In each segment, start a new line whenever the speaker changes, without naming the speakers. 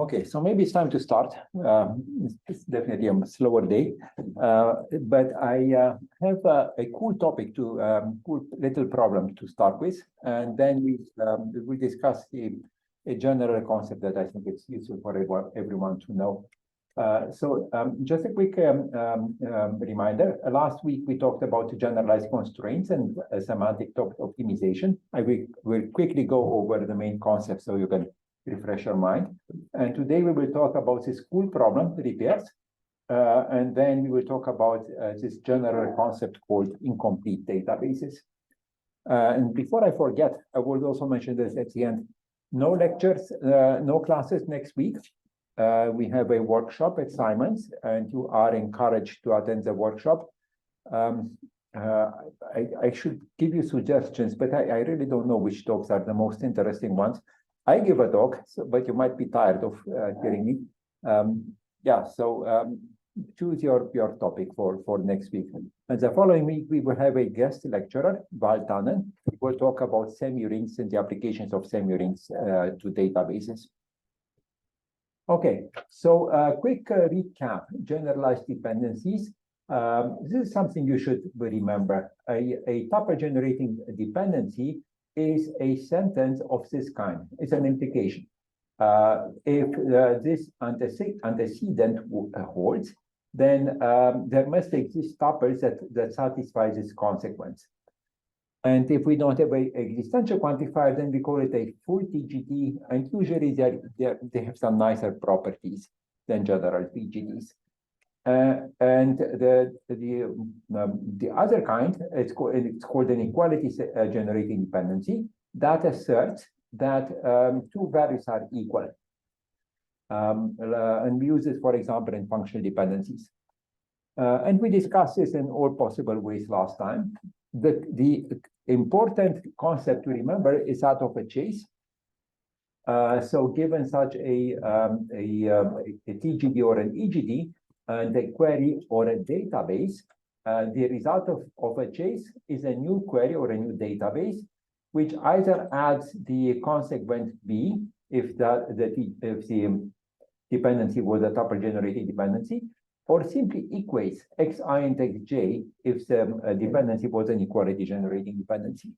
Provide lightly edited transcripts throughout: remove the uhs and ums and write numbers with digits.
Okay, so maybe it's time to start. It's definitely a slower day, but I have a cool topic to cool little problem to start with, and then we will discuss a general concept that I think it's useful for everyone to know. Just a quick reminder. Last week we talked about generalized constraints and semantic optimization. I will quickly go over the main concepts so you can refresh your mind. And today we will talk about this cool problem, repairs, and then we will talk about this general concept called incomplete databases. And before I forget, I will also mention this at the end. No lectures, no classes next week. We have a workshop at Simon's, and you are encouraged to attend the workshop. I should give you suggestions, but I really don't know which talks are the most interesting ones. I give a talk, but you might be tired of hearing me. Choose your topic for next week. And the following week, we will have a guest lecturer, Val Tannen. We will talk about semi-rings and the applications of semi-rings to databases. Okay, so quick recap, generalized dependencies. This is something you should remember. A tuple generating dependency is a sentence of this kind. It's an implication. If this antecedent holds, then there must exist tuples that satisfy this consequence. And if we don't have an existential quantifier, then we call it a full TGT, and usually they have some nicer properties than general TGTs. And the other kind, it's called an equality generating dependency that asserts that two values are equal. And we use this, for example, in functional dependencies. And we discussed this in all possible ways last time. The important concept to remember is that of a chase. So given such a TGD or an EGD, and a query or a database, the result of a chase is a new query or a new database, which either adds the consequent B if the dependency was a tuple generating dependency, or simply equates xi and xj if the dependency was an equality generating dependency.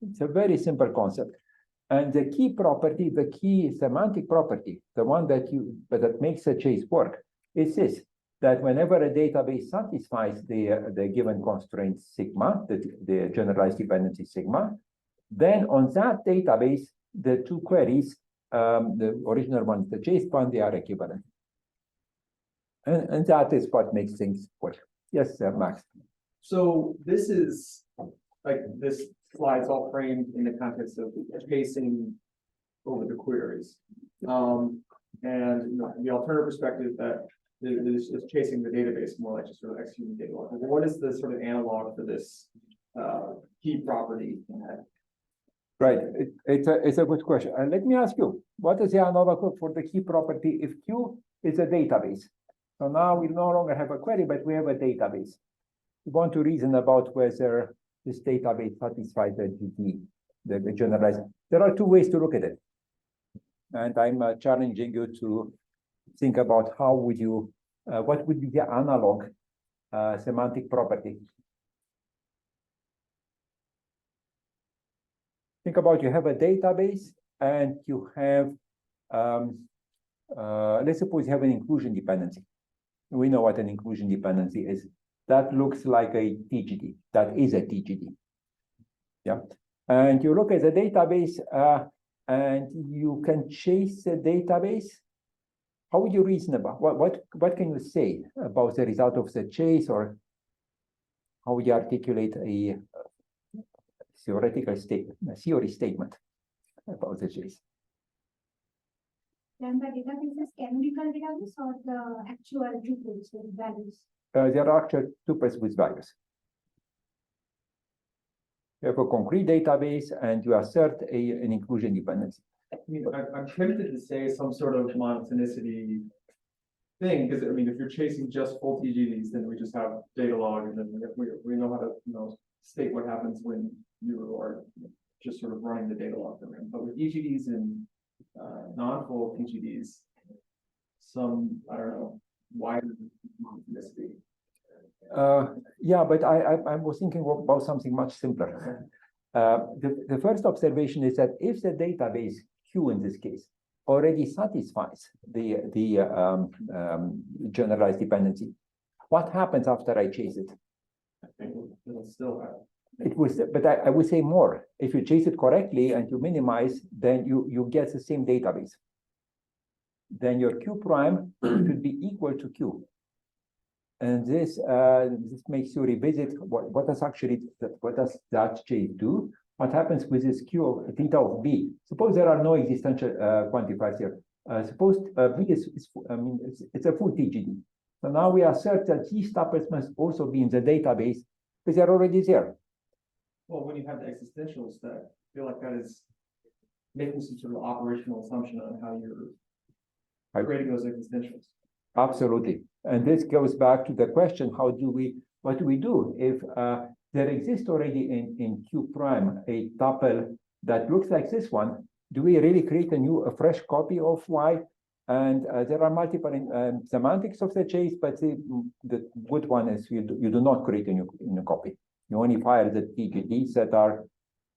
It's a very simple concept. And the key property, the key semantic property, the one that makes a chase work, is this, that whenever a database satisfies the given constraint sigma, the generalized dependency sigma, then on that database, the two queries, the original one, the chase one, they are equivalent. And that is what makes things work. Yes, Max.
So this is, like, this slide's all framed in the context of chasing over the queries. And the alternative perspective that is chasing the database, more like just sort of executing data log. What is the sort of analog for this key property?
Right, it's a good question. Let me ask you, what is the analog for the key property if Q is a database? So now we no longer have a query, but we have a database. We want to reason about whether this database satisfies the GT, the generalized. There are two ways to look at it. And I'm challenging you to think about how would you, what would be the analog semantic property? Think about, you have a database and you have, let's suppose you have an inclusion dependency. We know what an inclusion dependency is. That looks like a TGD. That is a TGD. Yeah. And you look at the database and you can chase the database. How would you reason about what can you say about the result of the chase, or how would you articulate a theoretical statement, a theory statement about the chase?
Then the database is canonical database or the actual tuples with values?
There are actual tuples with values. You have a concrete database and you assert an inclusion dependency.
I mean, I'm tempted to say some sort of monotonicity thing, because I mean, if you're chasing just full TGDs, then we just have data log, and then we know how to state what happens when you are just sort of running the data log program. But with EGDs and non-full TGDs, some, I don't know, wider this be.
Yeah, but I was thinking about something much simpler. The first observation is that if the database Q in this case already satisfies the generalized dependency, what happens after I chase it?
I think it'll still have.
It was, but I would say more. If you chase it correctly and you minimize, then you get the same database. Then your Q prime should be equal to Q. And this makes you revisit what does that chase do? What happens with this Q of theta of B? Suppose there are no existential quantifiers here. Suppose B it's a full TGD. So now we assert that these tuples must also be in the database because they're already there.
Well, when you have the existentials, that I feel like that is making some sort of operational assumption on how you're creating those existentials.
Absolutely. And this goes back to the question, what do we do if there exists already in Q prime a tuple that looks like this one? Do we really create a fresh copy of Y? And there are multiple semantics of the chase, but the good one is you do not create a new copy. You only fire the TGDs that are,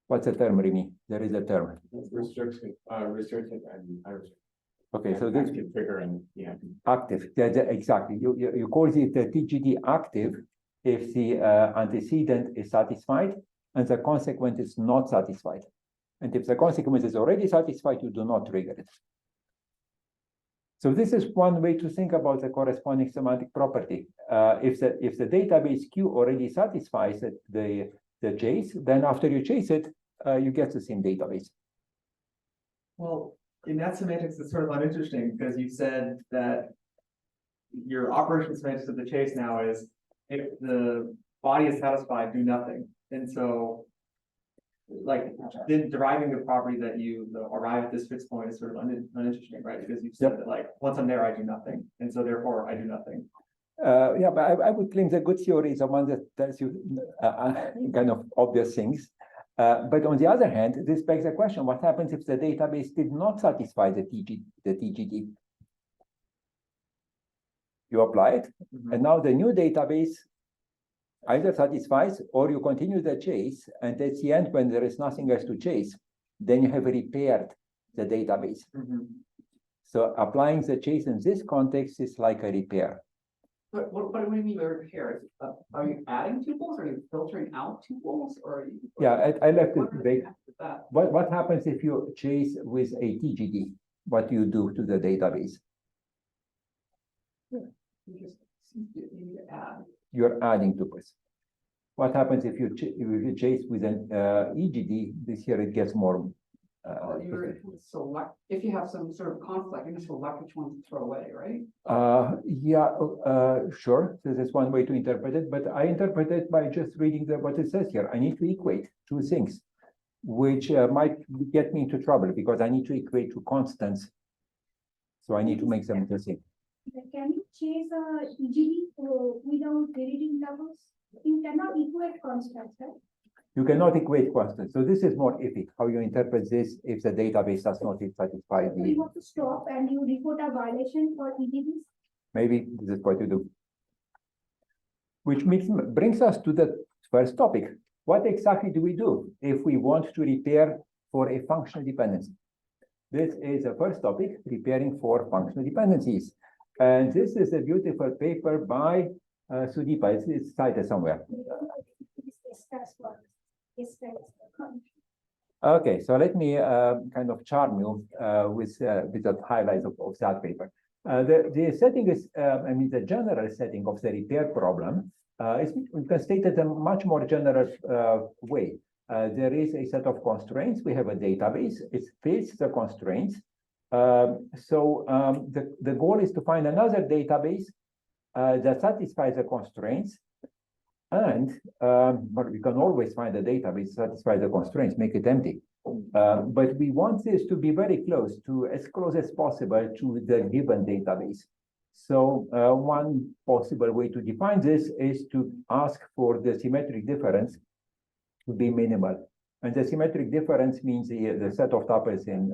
what's the term, Remy? There is a term.
Restricted and unrestricted.
Okay, so this
active trigger and
active. Exactly. You call it the TGD active if the antecedent is satisfied and the consequent is not satisfied. And if the consequence is already satisfied, you do not trigger it. So this is one way to think about the corresponding semantic property. If the database Q already satisfies the chase, then after you chase it, you get the same database.
Well, in that semantics, it's sort of uninteresting because you said that your operational semantics of the chase now is if the body is satisfied, do nothing. And so, like, then deriving the property that you arrive at this fixed point is sort of uninteresting, right? Because you said that, like, once I'm there, I do nothing. And so therefore I do nothing.
Yeah, but I would claim the good theory is the one that tells you kind of obvious things. But on the other hand, this begs the question, what happens if the database did not satisfy the TGD? You apply it, and now the new database either satisfies or you continue the chase, and at the end, when there is nothing else to chase, then you have repaired the database. So applying the chase in this context is like a repair.
But what do you mean by repair? Are you adding tuples? Are you filtering out tuples? Or are you?
Yeah, I left it
What
vague.
with that?
What happens if you chase with a TGD? What do you do to the database?
You just you need to add.
You're adding tuples. What happens if you chase with an EGD? This here it gets more.
You're select if you have some sort of conflict, you select which one to throw away, right?
Yeah, sure. This is one way to interpret it, but I interpret it by just reading what it says here. I need to equate two things, which might get me into trouble because I need to equate two constants. So I need to make them the same.
Can you chase a EGD without deleting doubles? You cannot equate constants, right?
You cannot equate constants. So this is more iffy, how you interpret this if the database does not satisfy
So you want to stop and you report a violation for EGDs?
Maybe this is what you do. Which brings us to the first topic. What exactly do we do if we want to repair for a functional dependency? This is the first topic, repairing for functional dependencies. And this is a beautiful paper by Sudeepa. It's cited somewhere. Okay, so let me kind of charm you with the highlights of that paper. The setting is, the general setting of the repair problem is stated in a much more general way. There is a set of constraints. We have a database. It fits the constraints. So the goal is to find another database that satisfies the constraints. And but we can always find a database satisfy the constraints, make it empty. But we want this to be very close to as possible to the given database. So one possible way to define this is to ask for the symmetric difference to be minimal. And the symmetric difference means the set of tuples in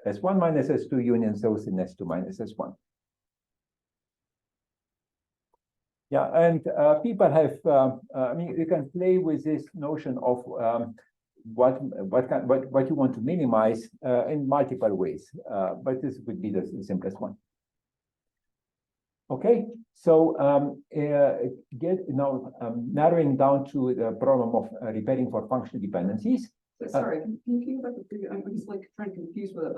S1 minus S2 union source in S2 minus S1. Yeah, and people have, I mean, you can play with this notion of what you want to minimize in multiple ways, but this would be the simplest one. Okay, so narrowing down to the problem of repairing for functional dependencies.
Sorry, can you go back to previous, I'm just like trying to confuse with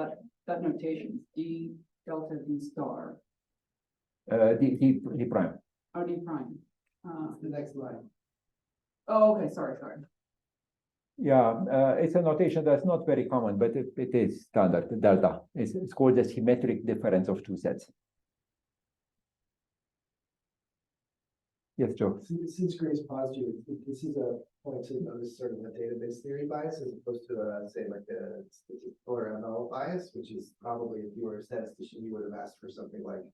that notation, D delta D star,
D prime.
oh, D prime. The next line. Oh, okay, sorry.
Yeah, it's a notation that's not very common, but it is standard, delta. It's called the symmetric difference of two sets. Yes, Joe.
Since Grace paused you, this is a point to notice sort of a database theory bias as opposed to say like a statistical or ML bias, which is probably if you were a statistician, you would have asked for something like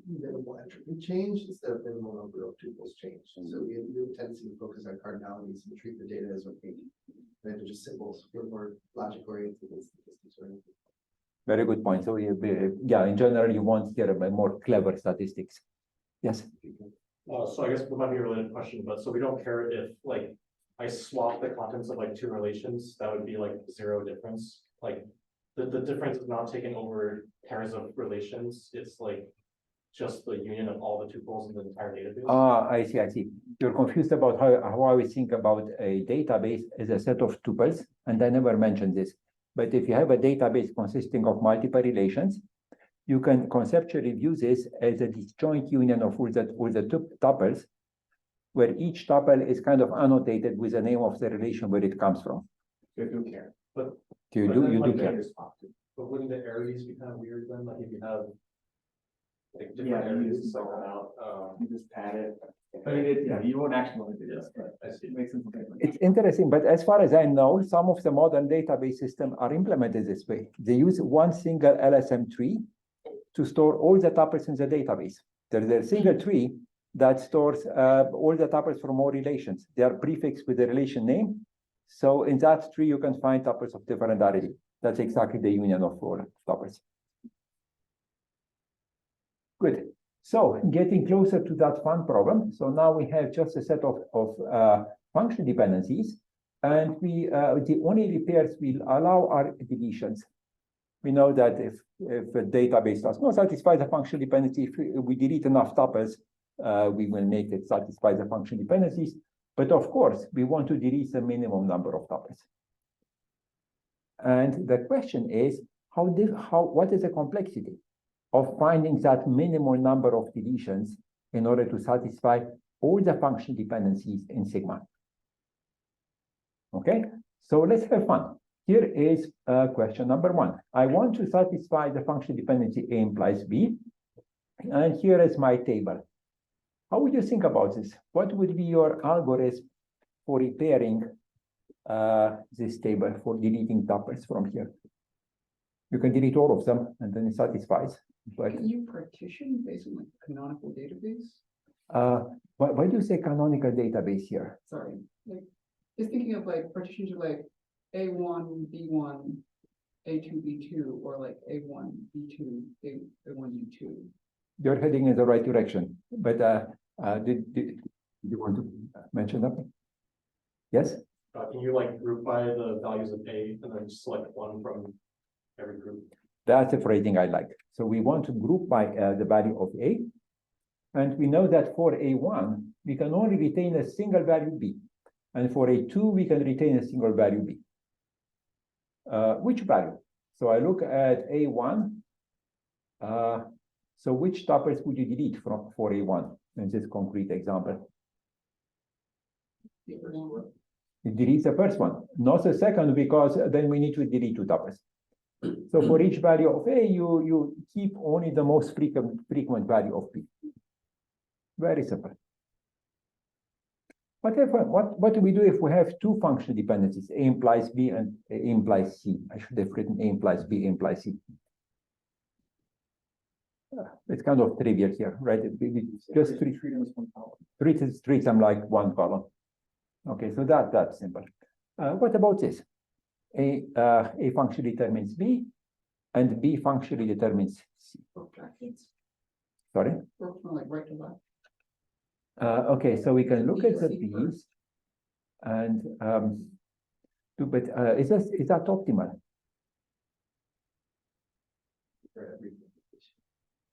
minimal entropy change instead of minimal number of tuples change. So you have a tendency to focus on cardinalities and treat the data as opaque. And they're just symbols for more logic oriented than statistics oriented.
Very good point. So yeah, in general, you want here a more clever statistics. Yes.
So I guess it might be a related question, but so we don't care if like I swap the contents of like two relations, that would be like zero difference. Like the difference is not taking over pairs of relations. It's like just the union of all the tuples in the entire database.
I see. You're confused about how I would think about a database as a set of tuples, and I never mentioned this. But if you have a database consisting of multiple relations, you can conceptually view this as a disjoint union of all the tuples, where each tuple is kind of annotated with the name of the relation where it comes from.
You do care, but
You do care.
But wouldn't the areas be kind of weird then? Like if you have like different
Yeah, you
areas
just
like
like
out.
You just pad it. I mean, you won't actually want to do this, but
I see.
it makes sense.
It's interesting, but as far as I know, some of the modern database systems are implemented this way. They use one single LSM tree to store all the tuples in the database. There's a single tree that stores all the tuples from all relations. They are prefixed with the relation name. So in that tree, you can find tuples of different identity. That's exactly the union of all tuples. Good. So getting closer to that fun problem. So now we have just a set of function dependencies, and the only repairs will allow are deletions. We know that if a database does not satisfy the function dependency, if we delete enough tuples, we will make it satisfy the function dependencies. But of course, we want to delete the minimum number of tuples. And the question is, what is the complexity of finding that minimal number of deletions in order to satisfy all the function dependencies in sigma? Okay, so let's have fun. Here is question number one. I want to satisfy the function dependency A implies B. And here is my table. How would you think about this? What would be your algorithm for repairing this table, for deleting tuples from here? You can delete all of them and then it satisfies. But
Can you partition based on like canonical database?
why do you say canonical database here?
Sorry, like just thinking of like partitions of like A1, B1, A2, B2, or like A1, B2, A1, B2.
You're heading in the right direction, but did you want to mention something? Yes?
Can you like group by the values of A and then select one from every group?
That's the phrasing I like. So we want to group by the value of A. And we know that for A1, we can only retain a single value B. And for A2, we can retain a single value B. Which value? So I look at A1. So which tuples would you delete for A1 in this concrete example? You delete the first one, not the second, because then we need to delete two tuples. So for each value of A, you keep only the most frequent value of B. Very simple. What do we do if we have two function dependencies, A implies B and A implies C? I should have written A implies B, A implies C. It's kind of trivial here, right? Just treat them like one column. Okay, so that's simple. What about this? A function determines B, and B functionally determines C. Sorry?
Or from like right to left.
Okay, so we can look at the
C
B's and but is that optimal?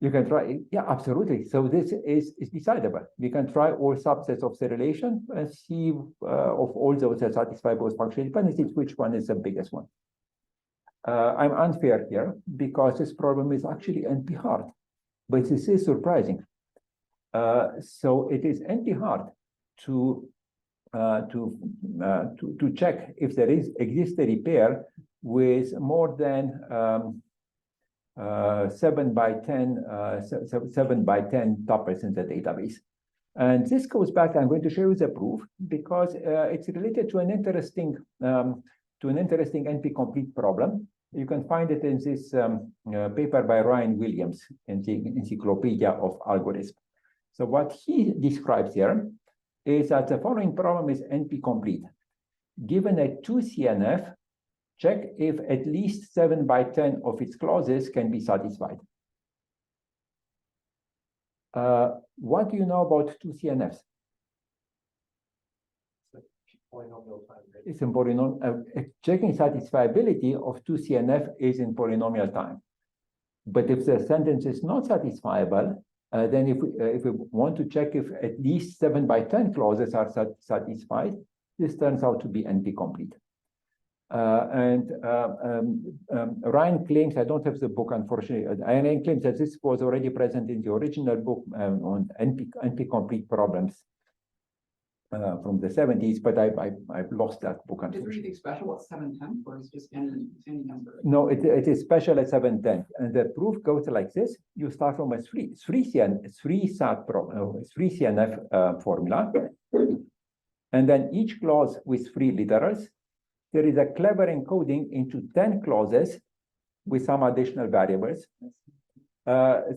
You can try, yeah, absolutely. So this is decidable. We can try all subsets of the relation and see of all those that satisfy both functional dependencies, which one is the biggest one. I'm unfair here because this problem is actually NP hard, but this is surprising. So it is NP hard to check if there exists a repair with more than 7 by 10 tuples in the database. And this goes back, I'm going to show you the proof because it's related to an interesting NP complete problem. You can find it in this paper by Ryan Williams in the Encyclopedia of Algorithms. So what he describes here is that the following problem is NP complete. Given a 2CNF, check if at least 7 by 10 of its clauses can be satisfied. What do you know about 2CNFs?
Polynomial time, right?
It's in polynomial. Checking satisfiability of 2CNF is in polynomial time. But if the sentence is not satisfiable, then if we want to check if at least 7 by 10 clauses are satisfied, this turns out to be NP complete. Ryan claims, I don't have the book, unfortunately, Ryan claims that this was already present in the original book on NP complete problems from the 70s, but I've lost that book,
Is there
unfortunately.
anything special about 710 or is it just any number?
No, it is special at 710. And the proof goes like this. You start from a 3CNF formula. And then each clause with 3 literals. There is a clever encoding into 10 clauses with some additional variables,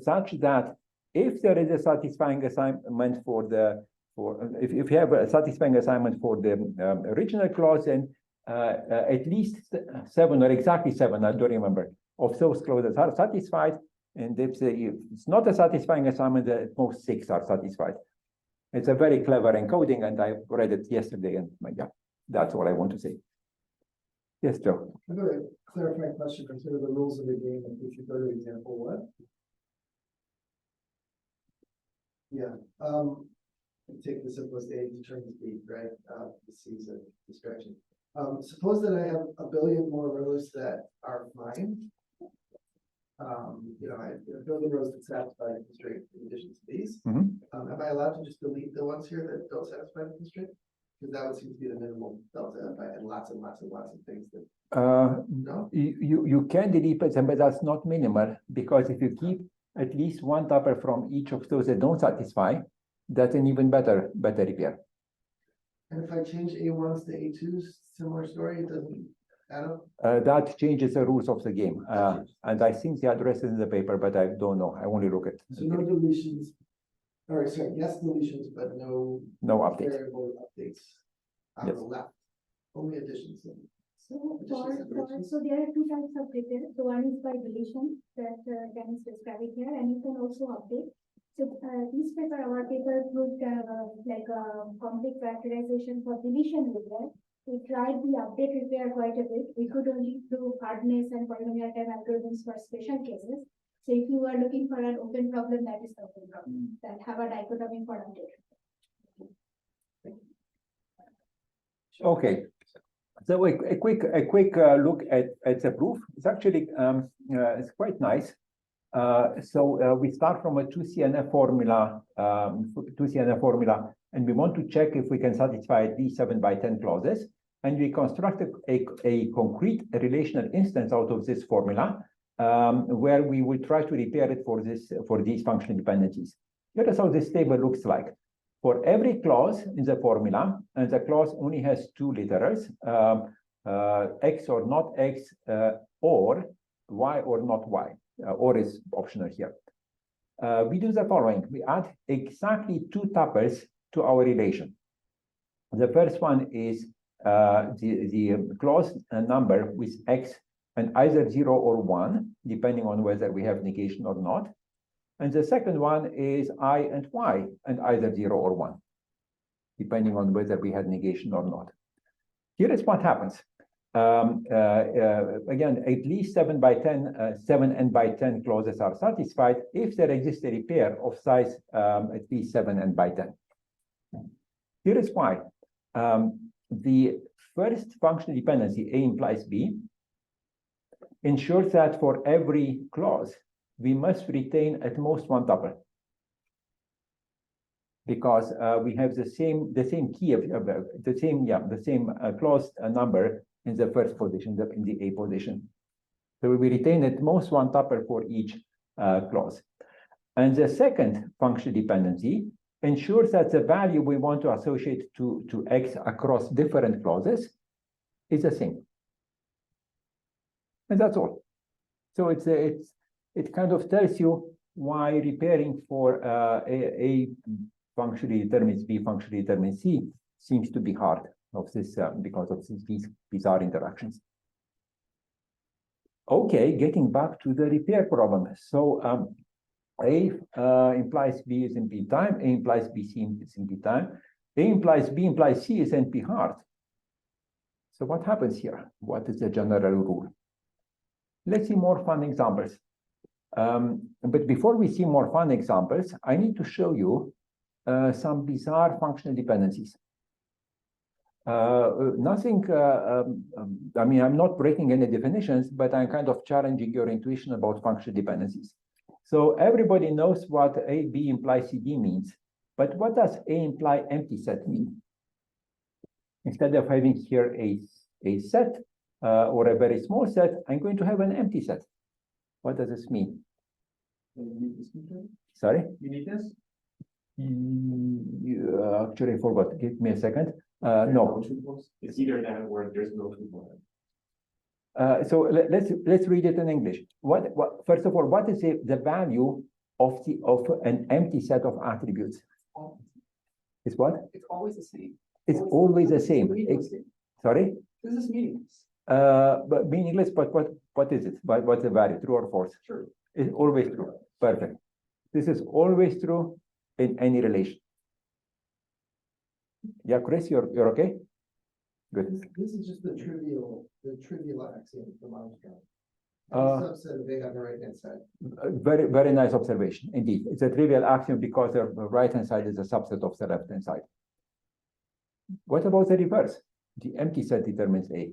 such that if there is a satisfying assignment if you have a satisfying assignment for the original clause, then at least 7 or exactly 7, I don't remember, of those clauses are satisfied. And if it's not a satisfying assignment, at most 6 are satisfied. It's a very clever encoding, and I read it yesterday, and yeah, that's all I want to say. Yes, Joe.
I've got a clarifying question consider the rules of the game if we should go to example 1. Yeah, take the simplest A determines B, right? This is a distraction. Suppose that I have a billion more rows that are fine. You know, I have a billion rows that satisfy the constraint in addition to these. Am I allowed to just delete the ones here that don't satisfy the constraint? Because that would seem to be the minimal delta if I had lots and lots and lots of things that no?
You can delete them, but that's not minimal, because if you keep at least one tuple from each of those that don't satisfy, that's an even better repair.
And if I change A1s to A2s, similar story, it doesn't add up?
That changes the rules of the game. And I think the address is in the paper, but I don't know. I only look at.
So no deletions, or sorry, yes deletions, but no
updates.
variable updates on
Yes.
the left, only additions.
So there are 2 types of repair. So one is by deletion that Dennis described here, and you can also update. So this paper, our paper proved like a complete factorization for deletion repair. We tried the update repair quite a bit. We could only do hardness and polynomial time algorithms for special cases. So if you are looking for an open problem, that is the open problem that have a dichotomy for update.
Okay. So a quick look at the proof. It's actually it's quite nice. So we start from a 2CNF formula, and we want to check if we can satisfy these 7 by 10 clauses. And we construct a concrete relational instance out of this formula, where we will try to repair it for these functional dependencies. Here is how this table looks like. For every clause in the formula, and the clause only has 2 literals, X or not X, or Y or not Y, or is optional here. We do the following. We add exactly 2 tuples to our relation. The first one is the clause number with X and either 0 or 1, depending on whether we have negation or not. And the second one is I and Y, and either 0 or 1, depending on whether we had negation or not. Here is what happens. Again, at least 7 by 10, 7 n by 10 clauses are satisfied if there exists a repair of size at least 7 n by 10. Here is why. The first functional dependency, A implies B, ensures that for every clause, we must retain at most one tuple, because we have the same key of the same clause number in the first position, in the A position. So we retain at most one tuple for each clause. And the second functional dependency ensures that the value we want to associate to X across different clauses is the same. And that's all. So it kind of tells you why repairing for A functionally determines B functionally determines C seems to be hard of this because of these bizarre interactions. Okay, getting back to the repair problem. So A implies B is NP time, A implies BC is NP time, A implies B implies C is NP hard. So what happens here? What is the general rule? Let's see more fun examples. But before we see more fun examples, I need to show you some bizarre functional dependencies. Nothing, I mean, I'm not breaking any definitions, but I'm kind of challenging your intuition about functional dependencies. So everybody knows what A, B implies CD means, but what does A imply empty set mean? Instead of having here a set or a very small set, I'm going to have an empty set. What does this mean? Sorry?
Uniqueness?
Actually, I forgot. Give me a second. No.
It's either that or there's no component.
So let's read it in English. First of all, what is the value of an empty set of attributes? It's what?
It's always the same.
It's always the same. Sorry?
This is meaningless.
But meaningless. But what is it? What's the value? True or false?
True.
It's always true. Perfect. This is always true in any relation. Yeah, Chris, you're okay? Good.
This is just the trivial axiom from Armstrong.
Uh,
Subset of A on the right-hand side.
Very, very nice observation. Indeed, it's a trivial axiom because the right-hand side is a subset of the left-hand side. What about the reverse? The empty set determines A.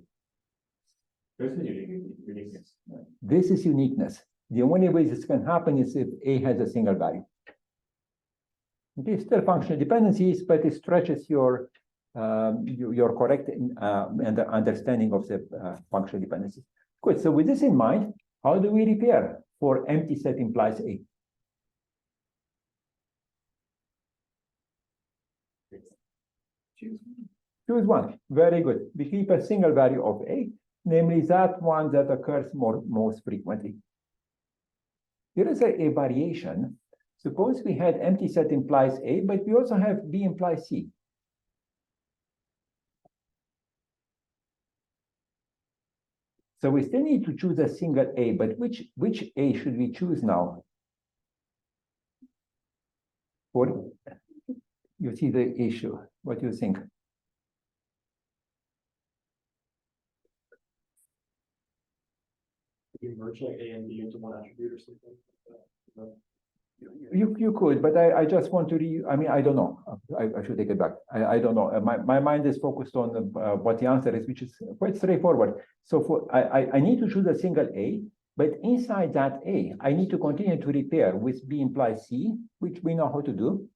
There's the uniqueness.
This is uniqueness. The only way this can happen is if A has a single value. Okay, still functional dependencies, but it stretches your correct understanding of the functional dependencies. Good. So with this in mind, how do we repair for empty set implies A? Choose one. Very good. We keep a single value of A, namely that one that occurs most frequently. Here is a variation. Suppose we had empty set implies A, but we also have B implies C. So we still need to choose a single A, but which A should we choose now? You see the issue. What do you think?
You merge like A and B into one attribute or something like that.
You could, but I just want to I mean, I don't know. I should take it back. I don't know. My mind is focused on what the answer is, which is quite straightforward. So I need to choose a single A, but inside that A, I need to continue to repair with B implies C, which we know how to do.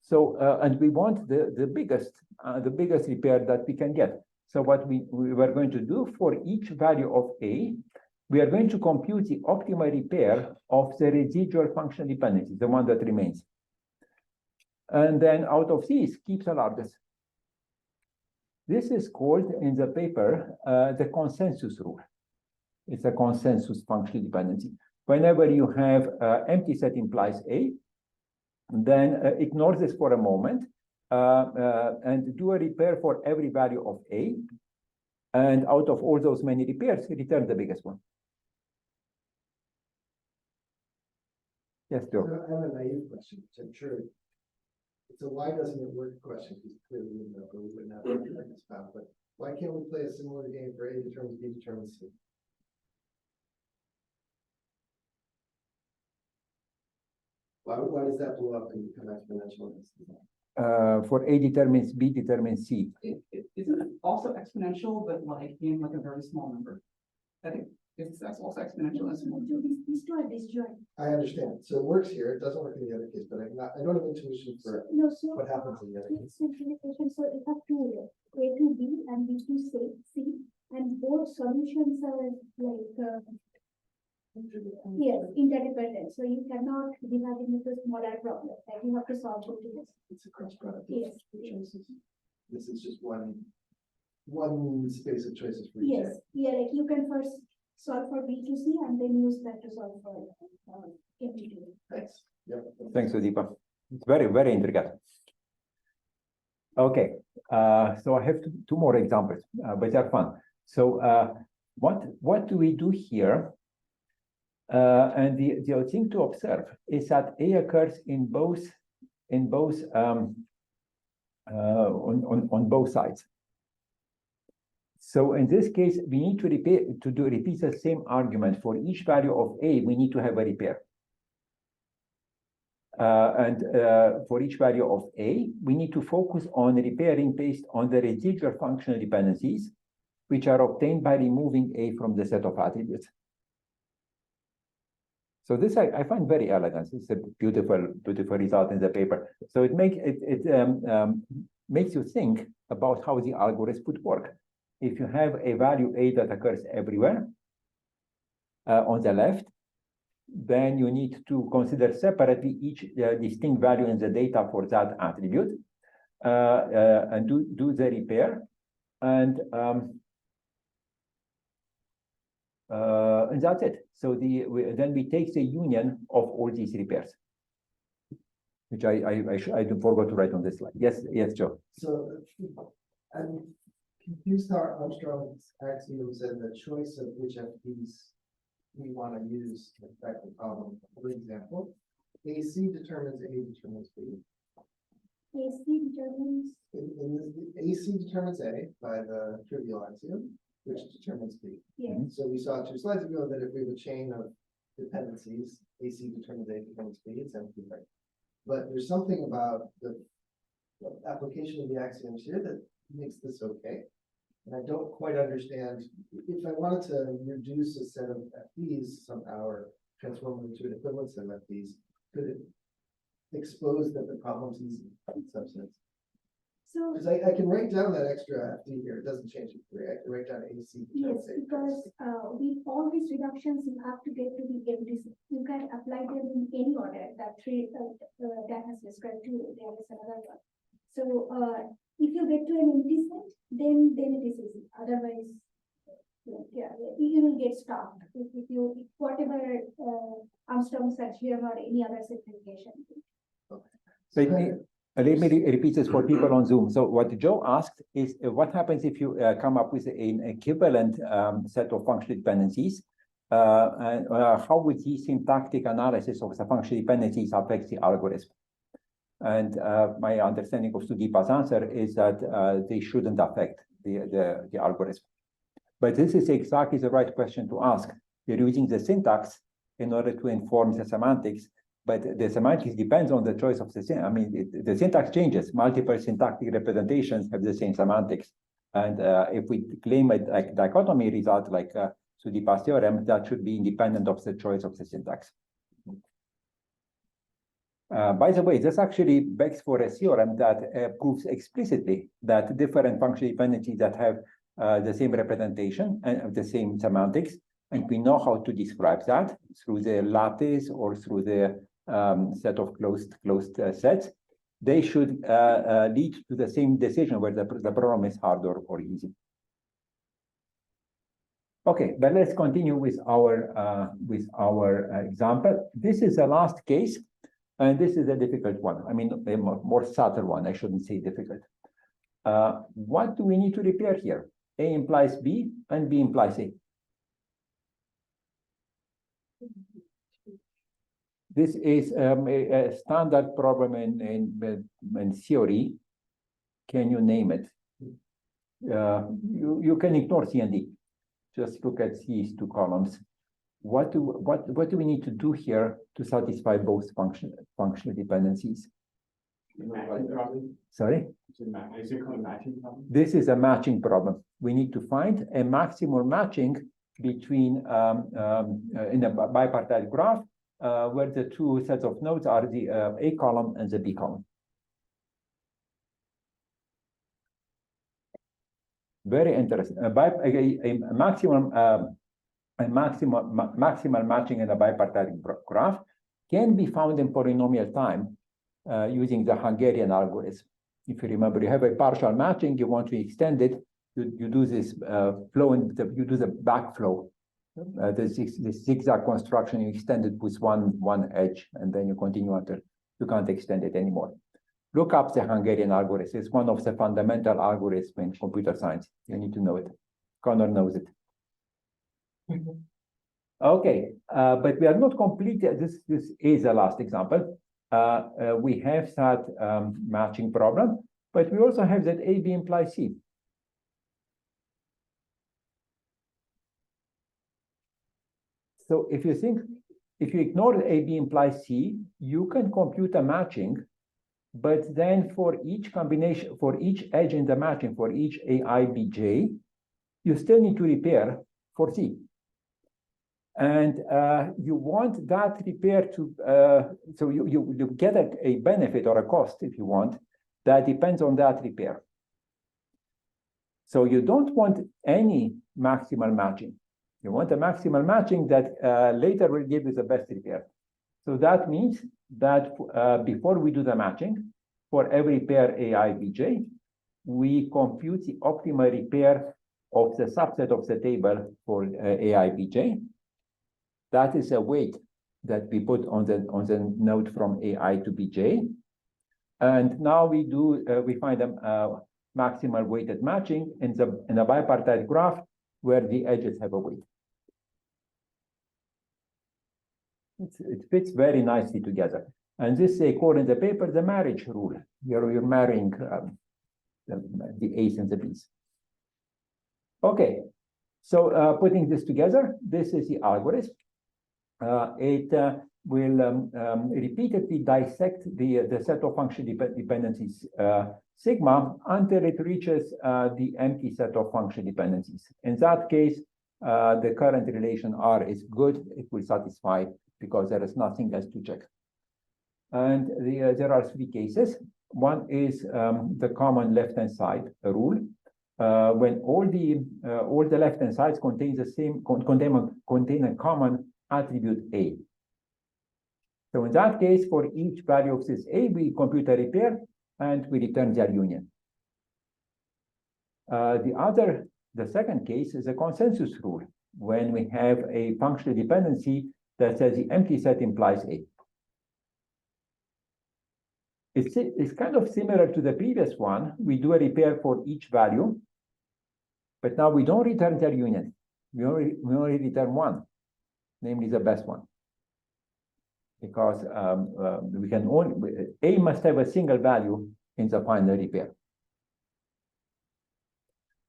So and we want the biggest repair that we can get. So what we were going to do for each value of A, we are going to compute the optimal repair of the residual functional dependency, the one that remains. And then out of these, keep the largest. This is called in the paper the consensus rule. It's a consensus functional dependency. Whenever you have empty set implies A, then ignore this for a moment and do a repair for every value of A. And out of all those many repairs, return the biggest one. Yes, Joe.
I have a naive question, which I'm sure. It's a why doesn't it work question, because clearly we wouldn't know, or we wouldn't have this about, but why can't we play a similar game for A determines B determines C? Why does that blow up and become exponential?
For A determines B determines C.
Isn't it also exponential, but like in like a very small number? I think it's also exponential as small.
These two are disjoint.
I understand, so it works here, it doesn't work in the other case, but I don't have intuition for
No, so.
what happens in the other case.
It's simplification, so it has two layers, A to B and B to C, and both solutions are like, yes, interdependent, so you cannot divide it into smaller problems, like you have to solve both of them.
It's a cross product. of
Yes.
choices. This is just one space of choices for each.
Yes, yeah, like you can first solve for B to C and then use that to solve for A to B.
Thanks. Yep.
Thanks, Sudeepa. It's very, very intricate. Okay, so I have two more examples, but they're fun. So what do we do here? And the thing to observe is that A occurs in both on both sides. So in this case, we need to repeat the same argument for each value of A. We need to have a repair. And for each value of A, we need to focus on repairing based on the residual functional dependencies, which are obtained by removing A from the set of attributes. So this I find very elegant. It's a beautiful result in the paper. So it makes you think about how the algorithm would work. If you have a value A that occurs everywhere on the left, then you need to consider separately each distinct value in the data for that attribute and do the repair. And that's it. So then we take the union of all these repairs, which I forgot to write on this slide. Yes, Joe.
So I'm confused how Armstrong's axioms and the choice of which FPs we want to use to affect the problem. For example, AC determines A determines B.
AC determines,
In this, AC determines A by the trivial axiom, which determines B.
yes,
So we saw 2 slides ago that if we have a chain of dependencies, AC determines A determines B, it's empty, right? But there's something about the application of the axioms here that makes this okay. And I don't quite understand, if I wanted to reduce a set of FDs somehow or transform them into an equivalent set of FDs, could it expose that the problem's easy in some sense?
so.
Because I can write down that extra FD here, it doesn't change it for me. I can write down AC.
Yes, because with all these reductions, you have to get to the empty set. You can apply them in any order that that has described to you. There is another one. So if you get to an empty set, then it is easy. Otherwise, yeah, you will get stuck if you whatever Armstrong's axiom or any other simplification.
So let me repeat this for people on Zoom. So what Joe asked is what happens if you come up with an equivalent set of functional dependencies? And how would the syntactic analysis of the functional dependencies affect the algorithm? And my understanding of Sudeepa's answer is that they shouldn't affect the algorithm. But this is exactly the right question to ask. You're using the syntax in order to inform the semantics, but the semantics depends on the choice of the syntax. I mean, the syntax changes. Multiple syntactic representations have the same semantics. And if we claim a dichotomy result like Sudeepa's theorem, that should be independent of the choice of the syntax. By the way, this actually begs for a theorem that proves explicitly that different functional dependencies that have the same representation and the same semantics, and we know how to describe that through the lattice or through the set of closed sets, they should lead to the same decision where the problem is hard or easy. Okay, but let's continue with our example. This is the last case. And this is a difficult one. I mean, a more subtle one. I shouldn't say difficult. What do we need to repair here? A implies B and B implies A. This is a standard problem in theory. Can you name it? You can ignore C and D. Just look at these two columns. What do we need to do here to satisfy both functional dependencies? Sorry? This is a matching problem. We need to find a maximal matching between in a bipartite graph where the two sets of nodes are the A column and the B column. Very interesting. A maximal matching in a bipartite graph can be found in polynomial time using the Hungarian algorithm. If you remember, you have a partial matching, you want to extend it, you do this flow, and you do the backflow. This zigzag construction, you extend it with one edge, and then you continue until you can't extend it anymore. Look up the Hungarian algorithm. It's one of the fundamental algorithms in computer science. You need to know it. Connor knows it. Okay, but we are not complete. This is the last example. We have that matching problem, but we also have that AB implies C. So if you ignore AB implies C, you can compute a matching, but then for each combination, for each edge in the matching, for each AI Bj, you still need to repair for C. And you want that repair to, so you get a benefit or a cost, if you want, that depends on that repair. So you don't want any maximal matching. You want a maximal matching that later will give you the best repair. So that means that before we do the matching, for every pair AI Bj, we compute the optimal repair of the subset of the table for AI Bj. That is a weight that we put on the node from AI to Bj. And now we find a maximal weighted matching in a bipartite graph where the edges have a weight. It fits very nicely together. And this they call in the paper the marriage rule. You're marrying the A's and the B's. Okay, so putting this together, this is the algorithm. It will repeatedly dissect the set of function dependencies sigma until it reaches the empty set of function dependencies. In that case, the current relation R is good. It will satisfy because there is nothing else to check. And there are three cases. One is the common left-hand side rule. When all the left-hand sides contain the same contain a common attribute A. So in that case, for each value of this A, we compute a repair and we return their union. The second case is a consensus rule, when we have a functional dependency that says the empty set implies A. It's kind of similar to the previous one. We do a repair for each value, but now we don't return their union. We only return one, namely the best one. Because we can only, A must have a single value in the final repair.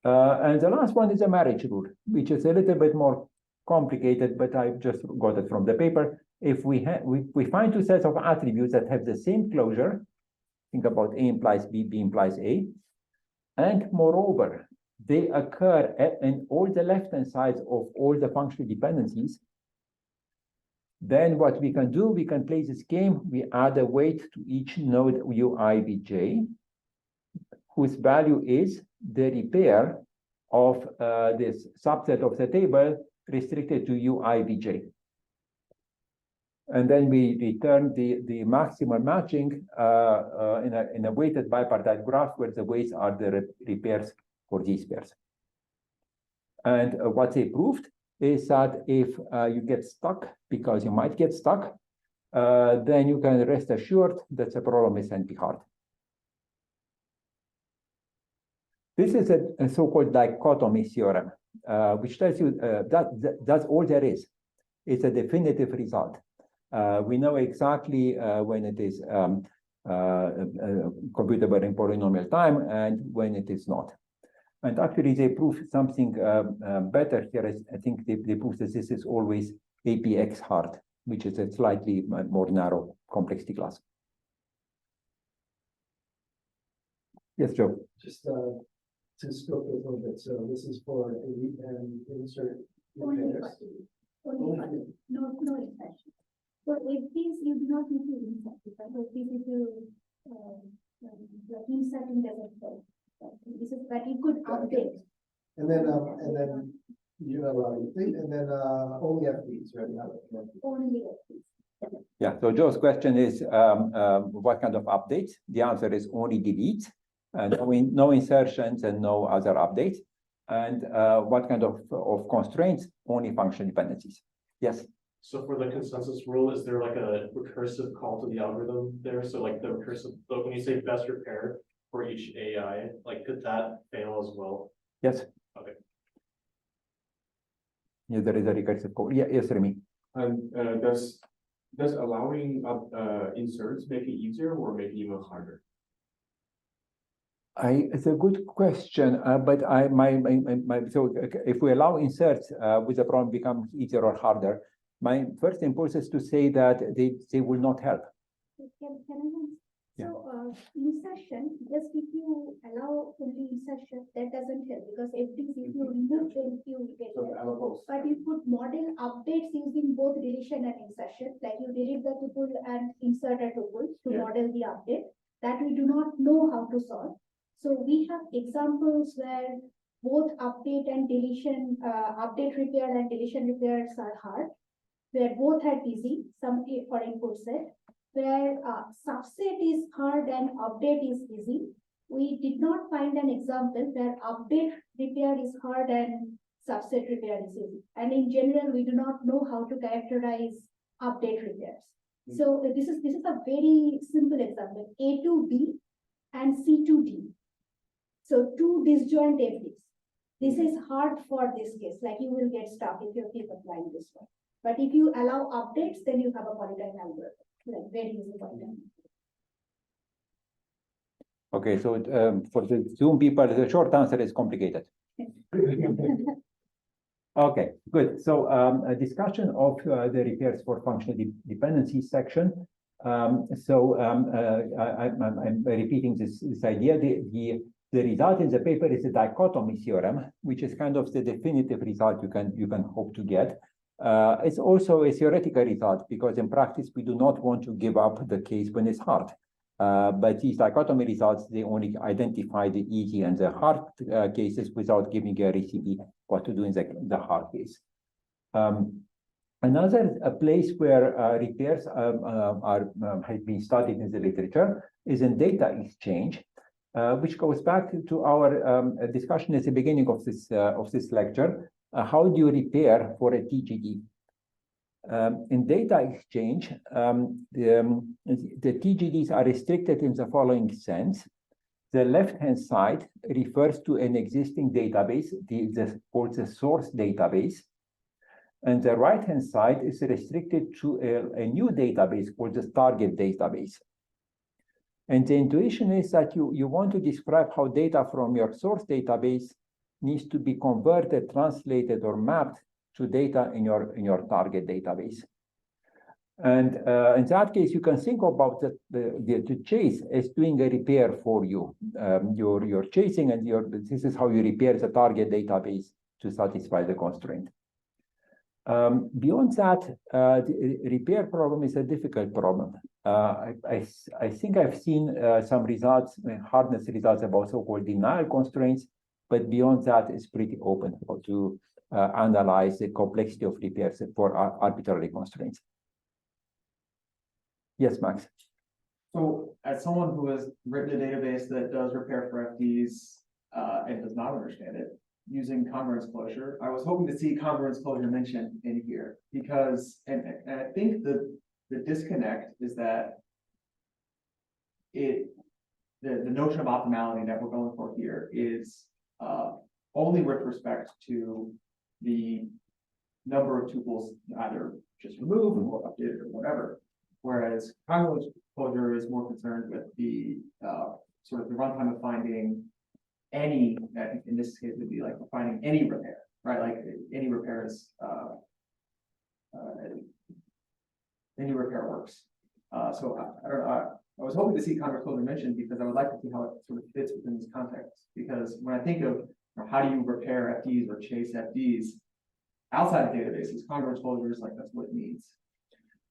And the last one is a marriage rule, which is a little bit more complicated, but I just got it from the paper. If we find two sets of attributes that have the same closure, think about A implies B, B implies A, and moreover, they occur in all the left-hand sides of all the functional dependencies, then what we can do, we can play this game. We add a weight to each node Ui Bj, whose value is the repair of this subset of the table restricted to Ui Bj. And then we return the maximal matching in a weighted bipartite graph where the weights are the repairs for these pairs. And what they proved is that if you get stuck, because you might get stuck, then you can rest assured that the problem is NP-hard. This is a so-called dichotomy theorem, which tells you that's all there is. It's a definitive result. We know exactly when it is computable in polynomial time and when it is not. And actually, they prove something better here. I think they prove that this is always APX hard, which is a slightly more narrow complexity class. Yes, Joe.
Just to scope it a little bit, so this is for delete and insert
Only
repairs.
for delete. Only for delete. No insertion. So if these you do not need to insert, because if this is like inserting doesn't help. This is, but you could update.
And then you have and then only FDs, right?
Only of these.
Yeah, so Joe's question is what kind of updates? The answer is only delete, and no insertions and no other updates. And what kind of constraints? Only function dependencies. Yes.
So for the consensus rule, is there like a recursive call to the algorithm there? So like the recursive, so when you say best repair for each AI, like could that fail as well?
Yes.
Okay.
Yeah, there is a recursive call. Yeah, yes, Remy.
And does allowing inserts make it easier or make it even harder?
It's a good question, but so if we allow inserts, will the problem become easier or harder? My first impulse is to say that they will not help.
Can I answer?
Yeah.
So, insertion, just if you allow only insertion, that doesn't help, because if you remove, then you get
So
help. But you could model updates using both deletion and insertion, like you delete the tuple and insert a tuple to
Yeah.
model the update, that we do not know how to solve. So we have examples where both update and deletion, update repair and deletion repairs are hard, where both are easy, some for input set, where subset is hard and update is easy. We did not find an example where update repair is hard and subset repair is easy. And in general, we do not know how to characterize update repairs. So this is a very simple example, A to B and C to D. So two disjoint FDs. This is hard for this case, like you will get stuck if you keep applying this one. But if you allow updates, then you have a polytime algorithm, like very easy polytime.
Okay, so for the Zoom people, the short answer is complicated. Okay, good. So a discussion of the repairs for functional dependency section. I'm repeating this idea. The result in the paper is a dichotomy theorem, which is kind of the definitive result you can hope to get. It's also a theoretical result, because in practice, we do not want to give up the case when it's hard. But these dichotomy results, they only identify the easy and the hard cases without giving a recipe what to do in the hard case. Another place where repairs have been studied in the literature is in data exchange, which goes back to our discussion at the beginning of this lecture. How do you repair for a TGD? In data exchange, the TGDs are restricted in the following sense. The left-hand side refers to an existing database, called the source database. And the right-hand side is restricted to a new database called the target database. And the intuition is that you want to describe how data from your source database needs to be converted, translated, or mapped to data in your target database. And in that case, you can think about the chase as doing a repair for you. You're chasing, and this is how you repair the target database to satisfy the constraint. Beyond that, the repair problem is a difficult problem. I think I've seen some results, hardness results about so-called denial constraints, but beyond that, it's pretty open to analyze the complexity of repairs for arbitrary constraints. Yes, Max.
So as someone who has written a database that does repair for FDs and does not understand it, using congruence closure, I was hoping to see congruence closure mentioned in here, because, and I think the disconnect is that the notion of optimality that we're going for here is only with respect to the number of tuples either just removed or updated or whatever. Whereas congruence closure is more concerned with the, sort of the runtime of finding any, I think in this case, it would be like finding any repair, right? Like any repairs, any repair works. So I was hoping to see congruence closure mentioned because I would like to see how it sort of fits within this context. Because when I think of how do you repair FDs or chase FDs outside of databases, congruence closure is like that's what it means.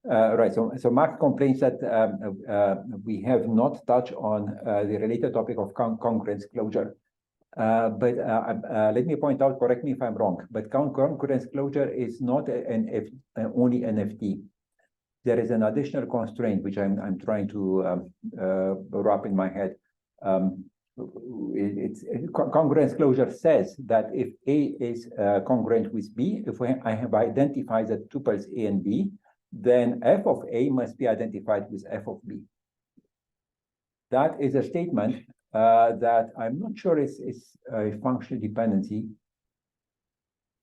Right, so Mark complains that we have not touched on the related topic of concurrence closure. But let me point out, correct me if I'm wrong, but concurrence closure is not only an FD. There is an additional constraint which I'm trying to wrap in my head. Congruence closure says that if A is congruent with B, if I have identified the tuples A and B, then f of A must be identified with f of B. That is a statement that I'm not sure is a functional dependency.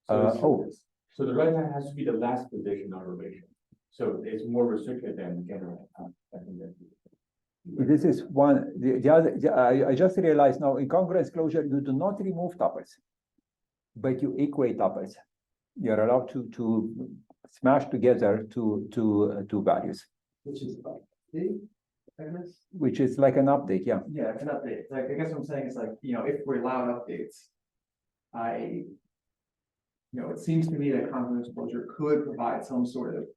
So the right hand has to be the last position on relation. So it's more restricted than general. I think that.
This is one. The other. I just realized now in congruence closure you do not remove tuples, but you equate tuples. You're allowed to smash together two values.
Which is about the, I guess.
Which is like an update, yeah.
Yeah, it's an update. Like, I guess what I'm saying is like, if we allowed updates, it seems to me that congruence closure could provide some sort of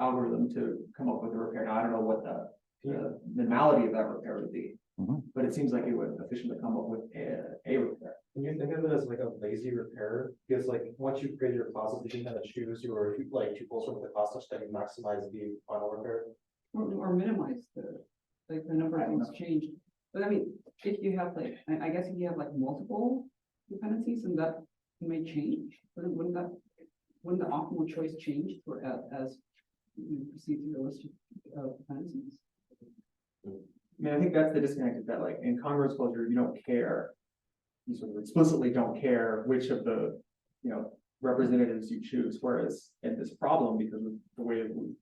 algorithm to come up with a repair. Now, I don't know what the normality of that repair would be, but it seems like it would efficiently come up with a repair.
Can you think of it as like a lazy repair? Because like once you create your classes, you can kind of choose your like tuples from the class such that you maximize the final repair.
Or minimize the number of things changed. But I mean, if you have like, I guess if you have like multiple dependencies, and that may change, wouldn't the optimal choice change for as you proceed through the list of dependencies?
I mean, I think that's the disconnect, is that like in congruence closure, you don't care. You sort of explicitly don't care which of the, representatives you choose. Whereas in this problem, because of the way we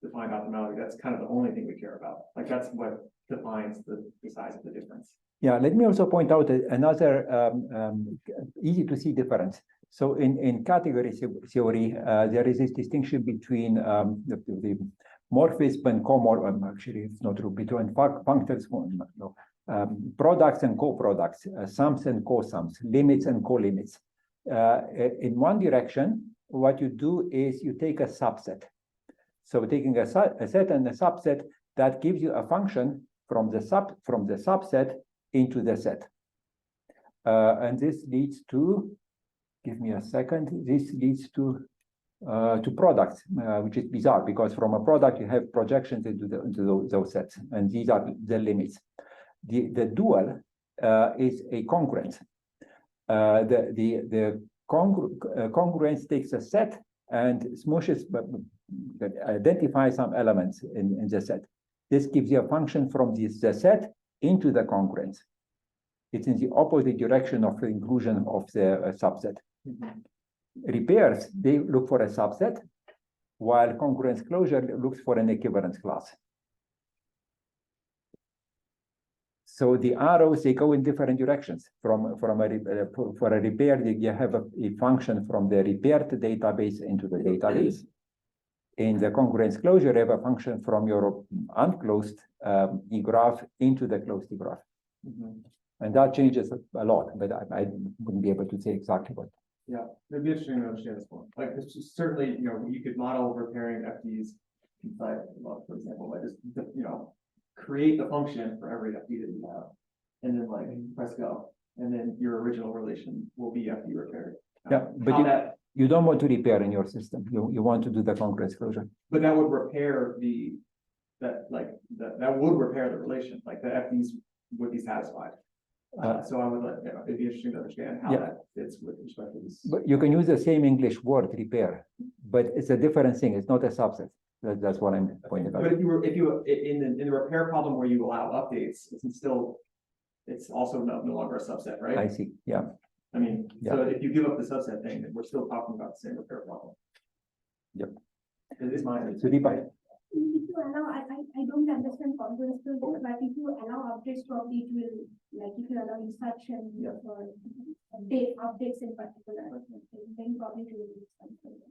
define optimality, that's kind of the only thing we care about. Like that's what defines the size of the difference.
Yeah, let me also point out another easy to see difference. So in category theory, there is this distinction between the morphism and comorphism. Actually, it's not true, between functors, products and co-products, sums and co-sums, limits and co-limits. In one direction, what you do is you take a subset. So taking a set and a subset, that gives you a function from the subset into the set. And this leads to, give me a second, this leads to products, which is bizarre because from a product you have projections into those sets, and these are the limits. The dual is a congruence. The congruence takes a set and smooshes, identifies some elements in the set. This gives you a function from the set into the congruence. It's in the opposite direction of the inclusion of the subset. Repairs, they look for a subset, while congruence closure looks for an equivalence class. So the arrows, they go in different directions. For a repair, you have a function from the repaired database into the database. In the congruence closure, you have a function from your unclosed eGraph into the closed eGraph. And that changes a lot, but I wouldn't be able to say exactly what.
Yeah, it'd be interesting to understand this one. Like, it's just certainly, you could model repairing FDs inside, for example, by just, create the function for every FD that you have, and then like press go, and then your original relation will be FD repaired.
Yeah, but you don't want to repair in your system. You want to do the congruence closure.
But that would repair that would repair the relation. Like the FDs would be satisfied. So I would it'd be interesting to understand how that fits with respect to this.
But you can use the same English word, repair, but it's a different thing. It's not a subset. That's what I'm pointing out.
But if you in the repair problem where you allow updates, it's still it's also no longer a subset, right?
I see, yeah.
I mean, so if you give up the subset thing, then we're still talking about the same repair problem.
Yep.
It is mine.
Sudeepa?
If you allow, I don't understand congruence to this, but if you allow updates, probably it will, like if you allow instruction or updates in particular, then probably it will be something.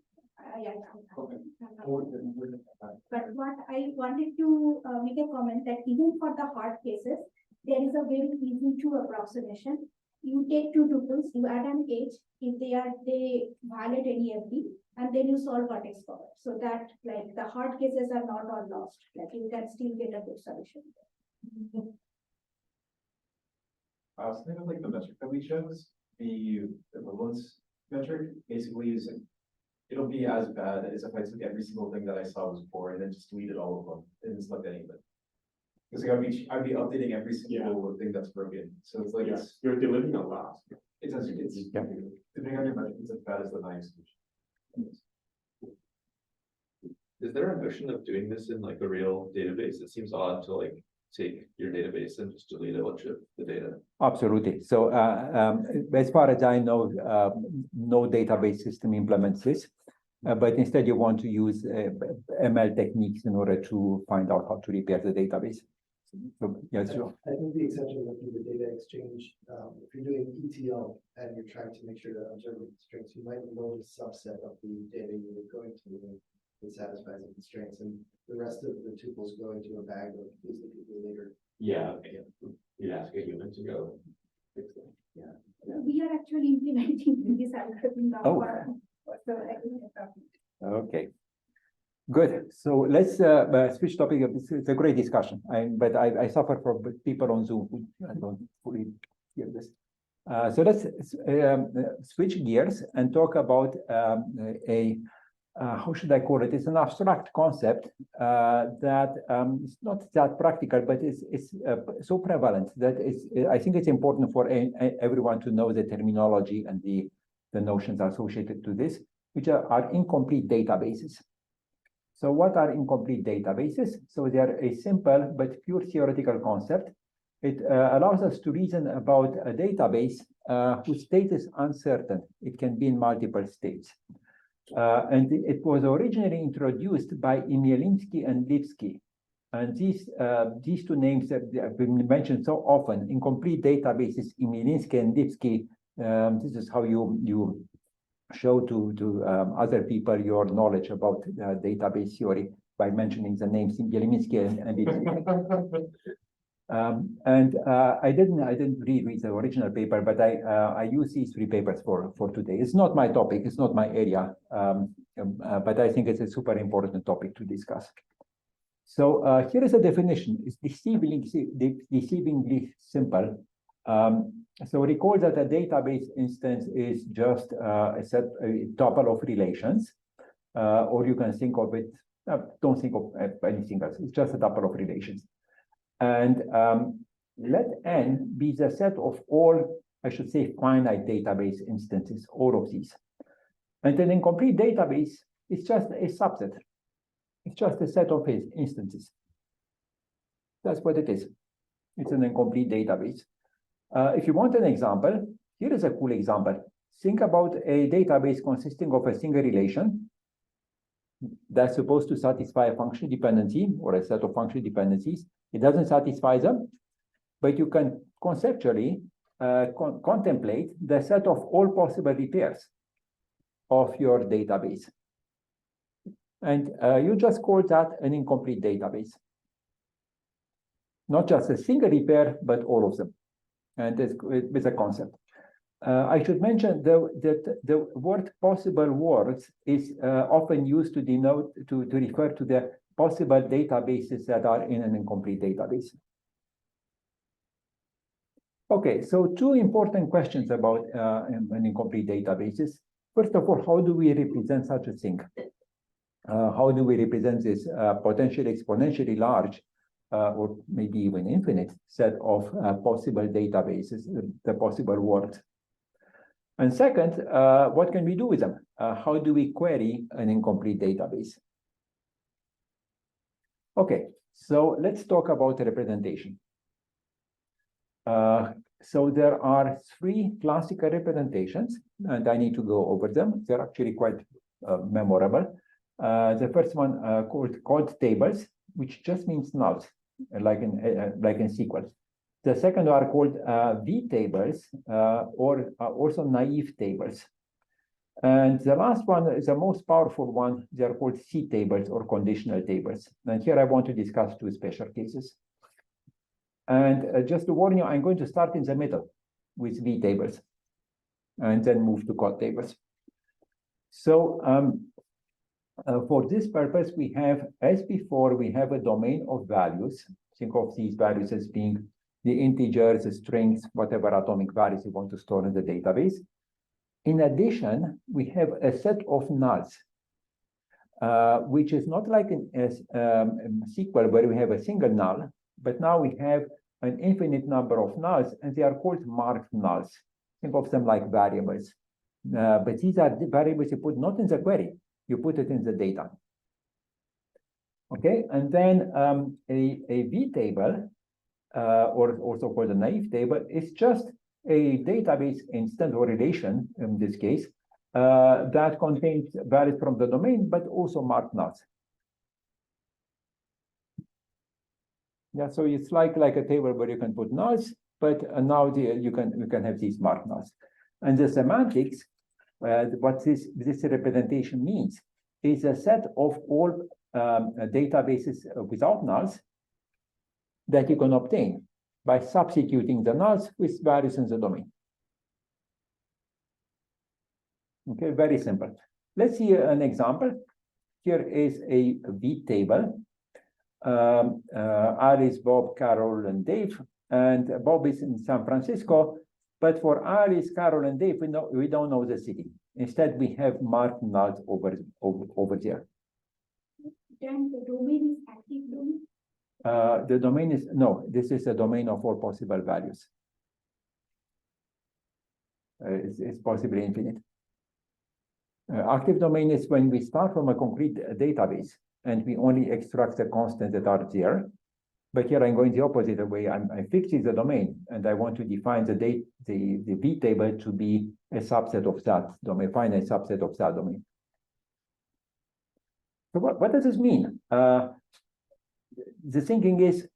But what I wanted to make a comment that even for the hard cases, there is a very easy to approximation. You take two tuples, you add an edge, if they violate any FD, and then you solve vertex cover. So that like the hard cases are not all lost, like you can still get a good solution.
I was thinking of like the metric that we chose, the equivalence metric, basically using. It'll be as bad as if I took every single thing that I saw was poor and then just deleted all of them and select any of it. Because like I'd be updating every single thing that's broken. So it's like
Yes, you're deleting a lot.
it's depending on your metric, it's as bad as the naive solution.
Is there a notion of doing this in like a real database? It seems odd to like take your database and just delete a bunch of the data.
Absolutely. So as far as I know, no database system implements this, but instead you want to use ML techniques in order to find out how to repair the database. So, yes, sure.
I think the exception would be the data exchange. If you're doing ETL and you're trying to make sure to observe the constraints, you might load a subset of the data you're going to that satisfies the constraints, and the rest of the tuples go into a bag of basically later.
Yeah, you'd ask a human to go fix it.
We are actually implementing this algorithm now.
Oh.
So I think it's
Okay. Good. So let's switch topic. It's a great discussion. But I suffer from people on Zoom who don't fully hear this. So let's switch gears and talk about how should I call it? It's an abstract concept that is not that practical, but it's so prevalent that I think it's important for everyone to know the terminology and the notions associated to this, which are incomplete databases. So what are incomplete databases? So they are a simple but pure theoretical concept. It allows us to reason about a database whose state is uncertain. It can be in multiple states. And it was originally introduced by Chmielewski and Lipsky. And these two names have been mentioned so often. Incomplete databases, Chmielewski and Lipsky. This is how you show to other people your knowledge about database theory by mentioning the names Chmielewski and Lipsky. I didn't read the original paper, but I use these three papers for today. It's not my topic, it's not my area, but I think it's a super important topic to discuss. So here is a definition. It's deceivingly simple. So recall that a database instance is just a tuple of relations, or you can think of it. Don't think of anything else. It's just a tuple of relations. And let N be the set of all, I should say, finite database instances, all of these. And an incomplete database is just a subset. It's just a set of his instances. That's what it is. It's an incomplete database. If you want an example, here is a cool example. Think about a database consisting of a single relation that's supposed to satisfy a function dependency or a set of function dependencies. It doesn't satisfy them, but you can conceptually contemplate the set of all possible repairs of your database. And you just call that an incomplete database. Not just a single repair, but all of them. And it's a concept. I should mention that the word possible words is often used to denote, to refer to the possible databases that are in an incomplete database. Okay, so two important questions about an incomplete databases. First of all, how do we represent such a thing? How do we represent this potentially exponentially large or maybe even infinite set of possible databases, the possible words? And second, what can we do with them? How do we query an incomplete database? Okay, so let's talk about representation. So there are three classical representations, and I need to go over them. They're actually quite memorable. The first one called tables, which just means nulls, like in SQL. The second are called V tables, or also naive tables. And the last one is the most powerful one. They are called C tables or conditional tables. And here I want to discuss two special cases. And just to warn you, I'm going to start in the middle with V tables and then move to COD tables. So for this purpose, we have, as before, we have a domain of values. Think of these values as being the integers, the strings, whatever atomic values you want to store in the database. In addition, we have a set of nulls, which is not like in SQL where we have a single null, but now we have an infinite number of nulls, and they are called marked nulls. Think of them like variables. But these are the variables you put not in the query, you put it in the data. Okay, and then a V table, or also called a naive table, is just a database instance or relation, in this case, that contains values from the domain, but also marked nulls. Yeah, so it's like a table where you can put nulls, but now you can have these marked nulls. And the semantics, what this representation means, is a set of all databases without nulls that you can obtain by substituting the nulls with values in the domain. Okay, very simple. Let's see an example. Here is a V table. Alice, Bob, Carol, and Dave. And Bob is in San Francisco, but for Alice, Carol, and Dave, we don't know the city. Instead, we have marked nulls over there.
Then the domain is active domain.
The domain is, no, this is a domain of all possible values. It's possibly infinite. Active domain is when we start from a concrete database and we only extract the constants that are there. But here I'm going the opposite way. I'm fixing the domain and I want to define the V table to be a subset of that domain, finite subset of that domain. So what does this mean? The thinking is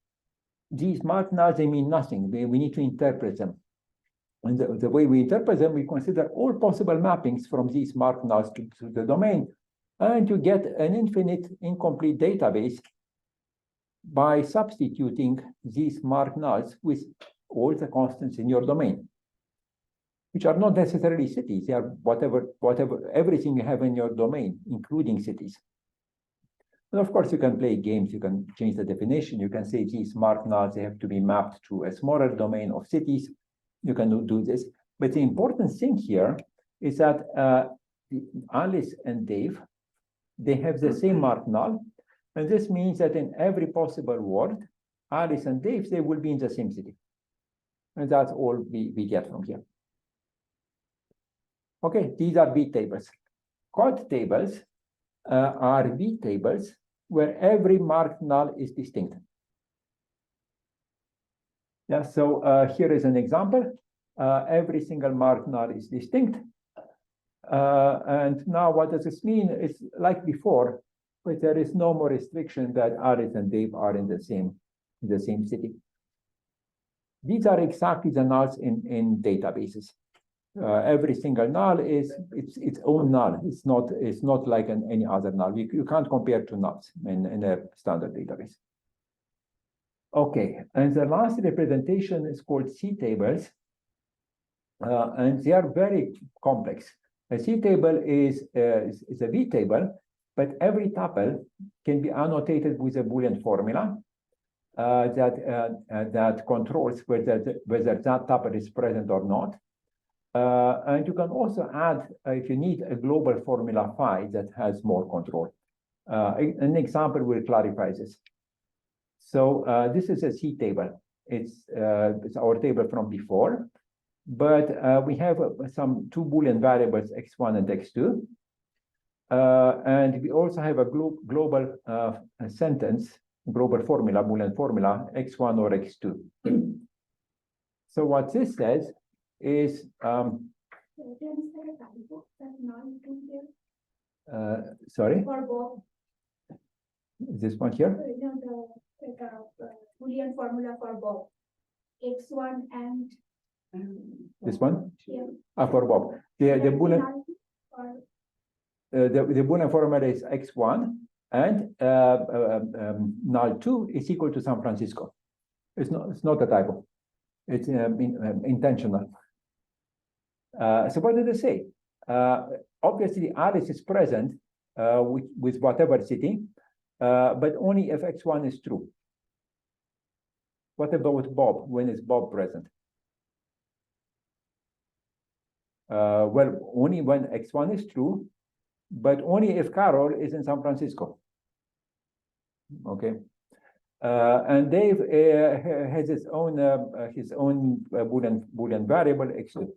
these marked nulls, they mean nothing. We need to interpret them. And the way we interpret them, we consider all possible mappings from these marked nulls to the domain, and you get an infinite incomplete database by substituting these marked nulls with all the constants in your domain, which are not necessarily cities. They are everything you have in your domain, including cities. And of course, you can play games. You can change the definition. You can say these marked nulls, they have to be mapped to a smaller domain of cities. You can do this. But the important thing here is that Alice and Dave, they have the same marked null. And this means that in every possible world, Alice and Dave, they will be in the same city. And that's all we get from here. Okay, these are V tables. COD tables are V tables where every marked null is distinct. Yeah, so here is an example. Every single marked null is distinct. And now what does this mean? It's like before, but there is no more restriction that Alice and Dave are in the same city. These are exactly the nulls in databases. Every single null is its own null. It's not like any other null. You can't compare two nulls in a standard database. Okay, and the last representation is called C tables, and they are very complex. A C table is a V table, but every tuple can be annotated with a Boolean formula that controls whether that tuple is present or not. And you can also add, if you need, a global formula phi that has more control. An example will clarify this. So this is a C table. It's our table from before, but we have two Boolean variables, x1 and x2. And we also have a global sentence, global formula, Boolean formula, x1 or x2. So what this says is,
There is a typo that not included
sorry,
for Bob,
this one here.
the Boolean formula for Bob. X1 and
This one?
here.
For Bob. The Boolean,
Penalty for
the Boolean formula is X1 and null 2 is equal to San Francisco. It's not a typo. It's intentional. So what did they say? Obviously, Alice is present with whatever city, but only if X1 is true. What about Bob? When is Bob present? Well, only when X1 is true, but only if Carol is in San Francisco. Okay. And Dave has his own Boolean variable X2.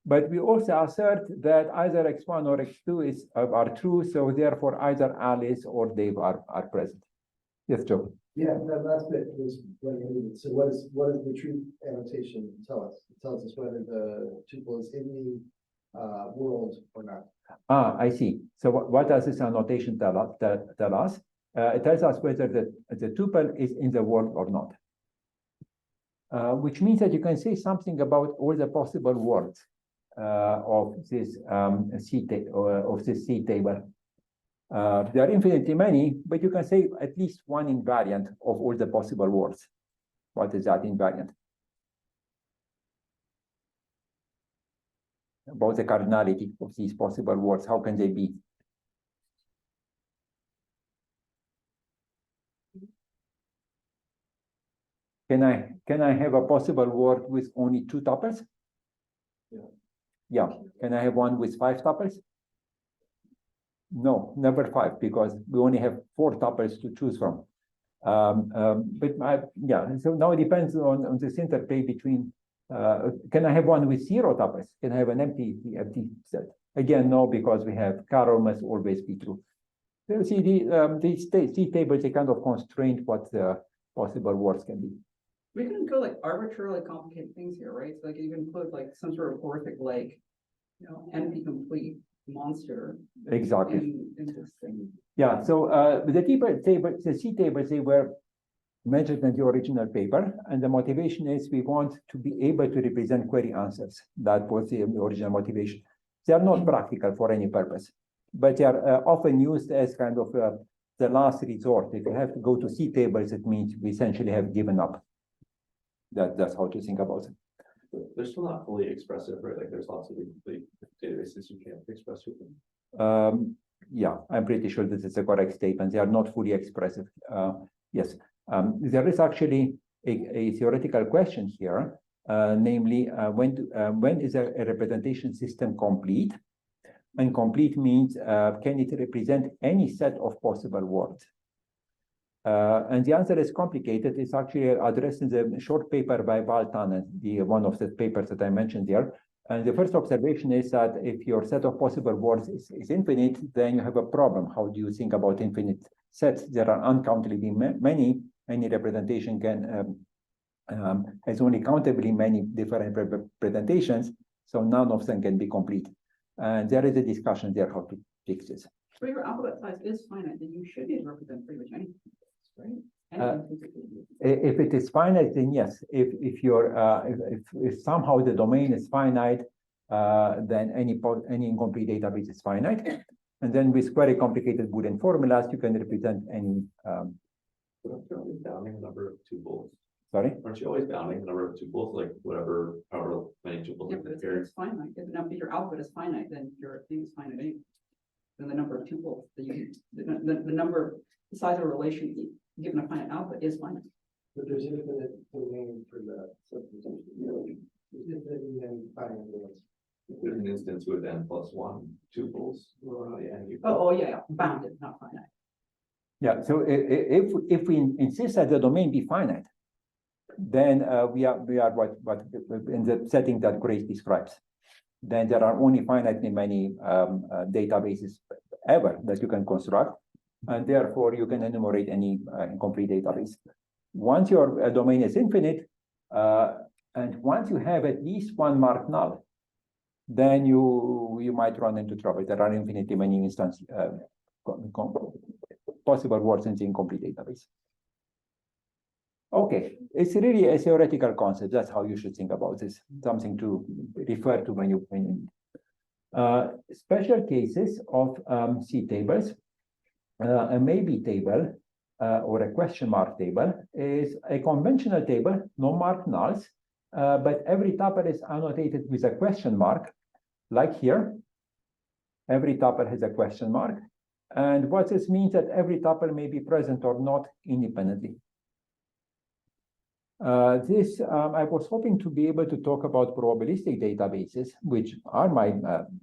But we also assert that either X1 or X2 are true, so therefore either Alice or Dave are present. Yes, Joe.
Yeah, that last bit was what I needed. So what is the truth annotation tell us? It tells us whether the tuple is in the world or not.
Ah, I see. So what does this annotation tell us? It tells us whether the tuple is in the world or not. Which means that you can say something about all the possible words of this C table. There are infinitely many, but you can say at least one invariant of all the possible words. What is that invariant? About the cardinality of these possible words, how can they be? Can I have a possible word with only 2 tuples? Yeah. Can I have one with 5 tuples? No, never 5, because we only have 4 tuples to choose from. Yeah, so now it depends on this interplay between, can I have one with 0 tuples? Can I have an empty set? Again, no, because we have Carol must always be true. So see, these C tables, they kind of constrain what the possible words can be.
We can go like arbitrarily complicated things here, right? So like you can put like some sort of orthic, like, you know, NP complete monster.
Exactly.
In this thing.
Yeah, so the C tables, they were mentioned in the original paper, and the motivation is we want to be able to represent query answers. That was the original motivation. They are not practical for any purpose, but they are often used as kind of the last resort. If you have to go to C tables, it means we essentially have given up. That's how to think about it.
They're still not fully expressive, right? Like there's lots of incomplete databases you can't express with them.
Yeah, I'm pretty sure this is a correct statement. They are not fully expressive. Yes, there is actually a theoretical question here, namely when is a representation system complete? And complete means can it represent any set of possible words? And the answer is complicated. It's actually addressed in the short paper by Val Tannen, one of the papers that I mentioned there. And the first observation is that if your set of possible words is infinite, then you have a problem. How do you think about infinite sets? There are uncountably many. Any representation can has only countably many different representations, so none of them can be complete. And there is a discussion there how to fix this.
So your alphabet size is finite, then you should be able to represent pretty much anything, right?
If it is finite, then yes. If somehow the domain is finite, then any incomplete database is finite. And then with very complicated Boolean formulas, you can represent any.
Aren't you always bounding the number of tuples?
Sorry?
Aren't you always bounding the number of tuples, like whatever, however many tuples?
Yeah, but it's finite. If your alphabet is finite, then your thing is finite anyway. Then the number of tuples that you the size of a relation given a finite alphabet is finite.
But there's infinite domain for the substitution. There's infinite and finite domains.
There's an instance with n+1 tuples.
Yeah, bounded, not finite.
Yeah, so if we insist that the domain be finite, then we are what in the setting that Grace describes. Then there are only finitely many databases ever that you can construct, and therefore you can enumerate any incomplete database. Once your domain is infinite, And once you have at least one mark null, then you might run into trouble. There are infinitely many instances, possible words in the incomplete database. Okay, it's really a theoretical concept. That's how you should think about this. Something to refer to when you need. Special cases of C tables, a maybe table or a question mark table is a conventional table, no marked nulls, but every tuple is annotated with a question mark, like here. Every tuple has a question mark. And what this means that every tuple may be present or not independently. I was hoping to be able to talk about probabilistic databases, which are my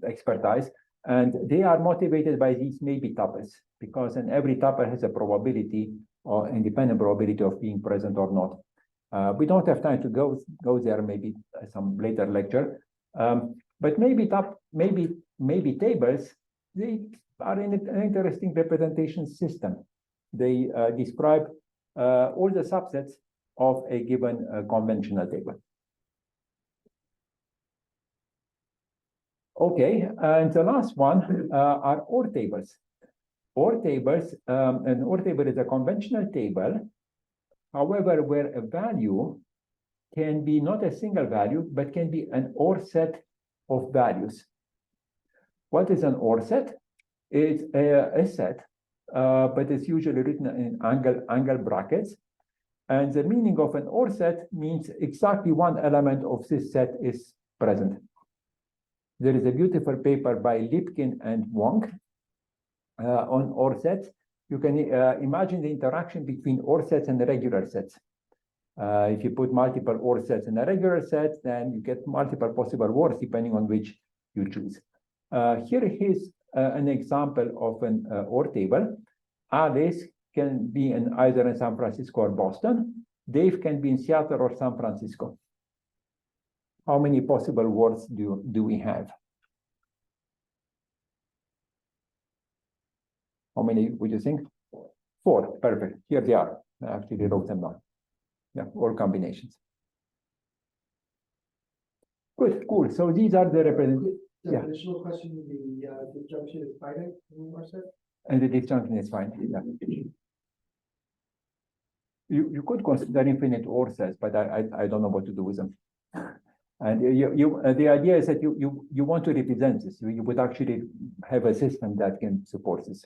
expertise, and they are motivated by these maybe tuples, because in every tuple has a probability or independent probability of being present or not. We don't have time to go there, maybe some later lecture. But maybe tables, they are an interesting representation system. They describe all the subsets of a given conventional table. Okay, and the last one are OR tables. OR tables, an OR table is a conventional table, however, where a value can be not a single value, but can be an OR set of values. What is an OR set? It's a set, but it's usually written in angle brackets. And the meaning of an OR set means exactly one element of this set is present. There is a beautiful paper by Lipkin and Wong on OR sets. You can imagine the interaction between OR sets and regular sets. If you put multiple OR sets in a regular set, then you get multiple possible words depending on which you choose. Here is an example of an OR table. Alice can be either in San Francisco or Boston. Dave can be in Seattle or San Francisco. How many possible words do we have? How many would you think? 4, perfect. Here they are. I actually wrote them down. Yeah, all combinations. Good, cool. So these are the representative.
The additional question would be the disjunction is finite in our set?
And the disjunction is fine. Yeah. You could consider infinite OR sets, but I don't know what to do with them. And the idea is that you want to represent this. You would actually have a system that can support this.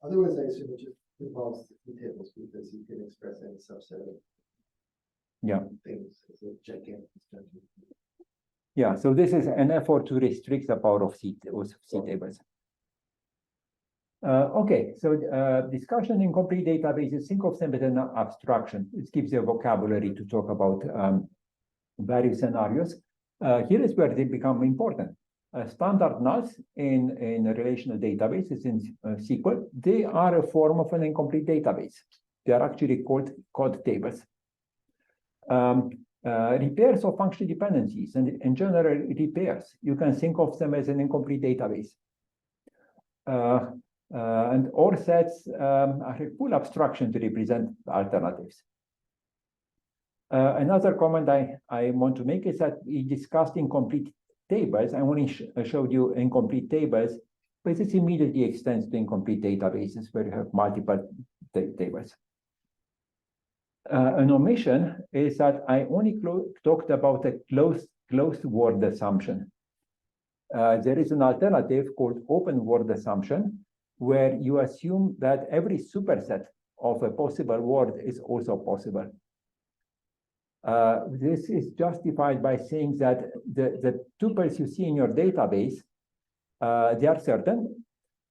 Otherwise, I assume it just involves the tables because you can express any subset of things as a gigantic disjunction.
Yeah, so this is an effort to restrict the power of C tables. Okay, so discussion in complete databases, think of them as an abstraction. It gives you a vocabulary to talk about various scenarios. Here is where they become important. Standard nulls in relational databases in SQL, they are a form of an incomplete database. They are actually called code tables. Repairs of functional dependencies and in general repairs, you can think of them as an incomplete database. And OR sets are a full abstraction to represent alternatives. Another comment I want to make is that we discussed incomplete tables. I only showed you incomplete tables, but this immediately extends to incomplete databases where you have multiple tables. An omission is that I only talked about a closed word assumption. There is an alternative called open word assumption, where you assume that every superset of a possible word is also possible. This is justified by saying that the tuples you see in your database, they are certain,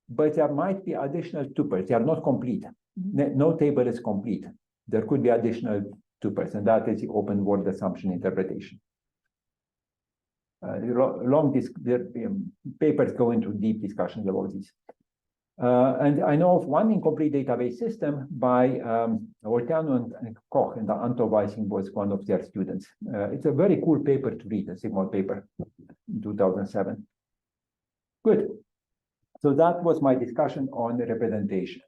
but there might be additional tuples. They are not complete. No table is complete. There could be additional tuples, and that is the open word assumption interpretation. Papers go into deep discussions about this. And I know of one incomplete database system by Olteanu and Koch, and Anto Weissing was one of their students. It's a very cool paper to read, a Sigmod paper in 2007. Good. So that was my discussion on the representation,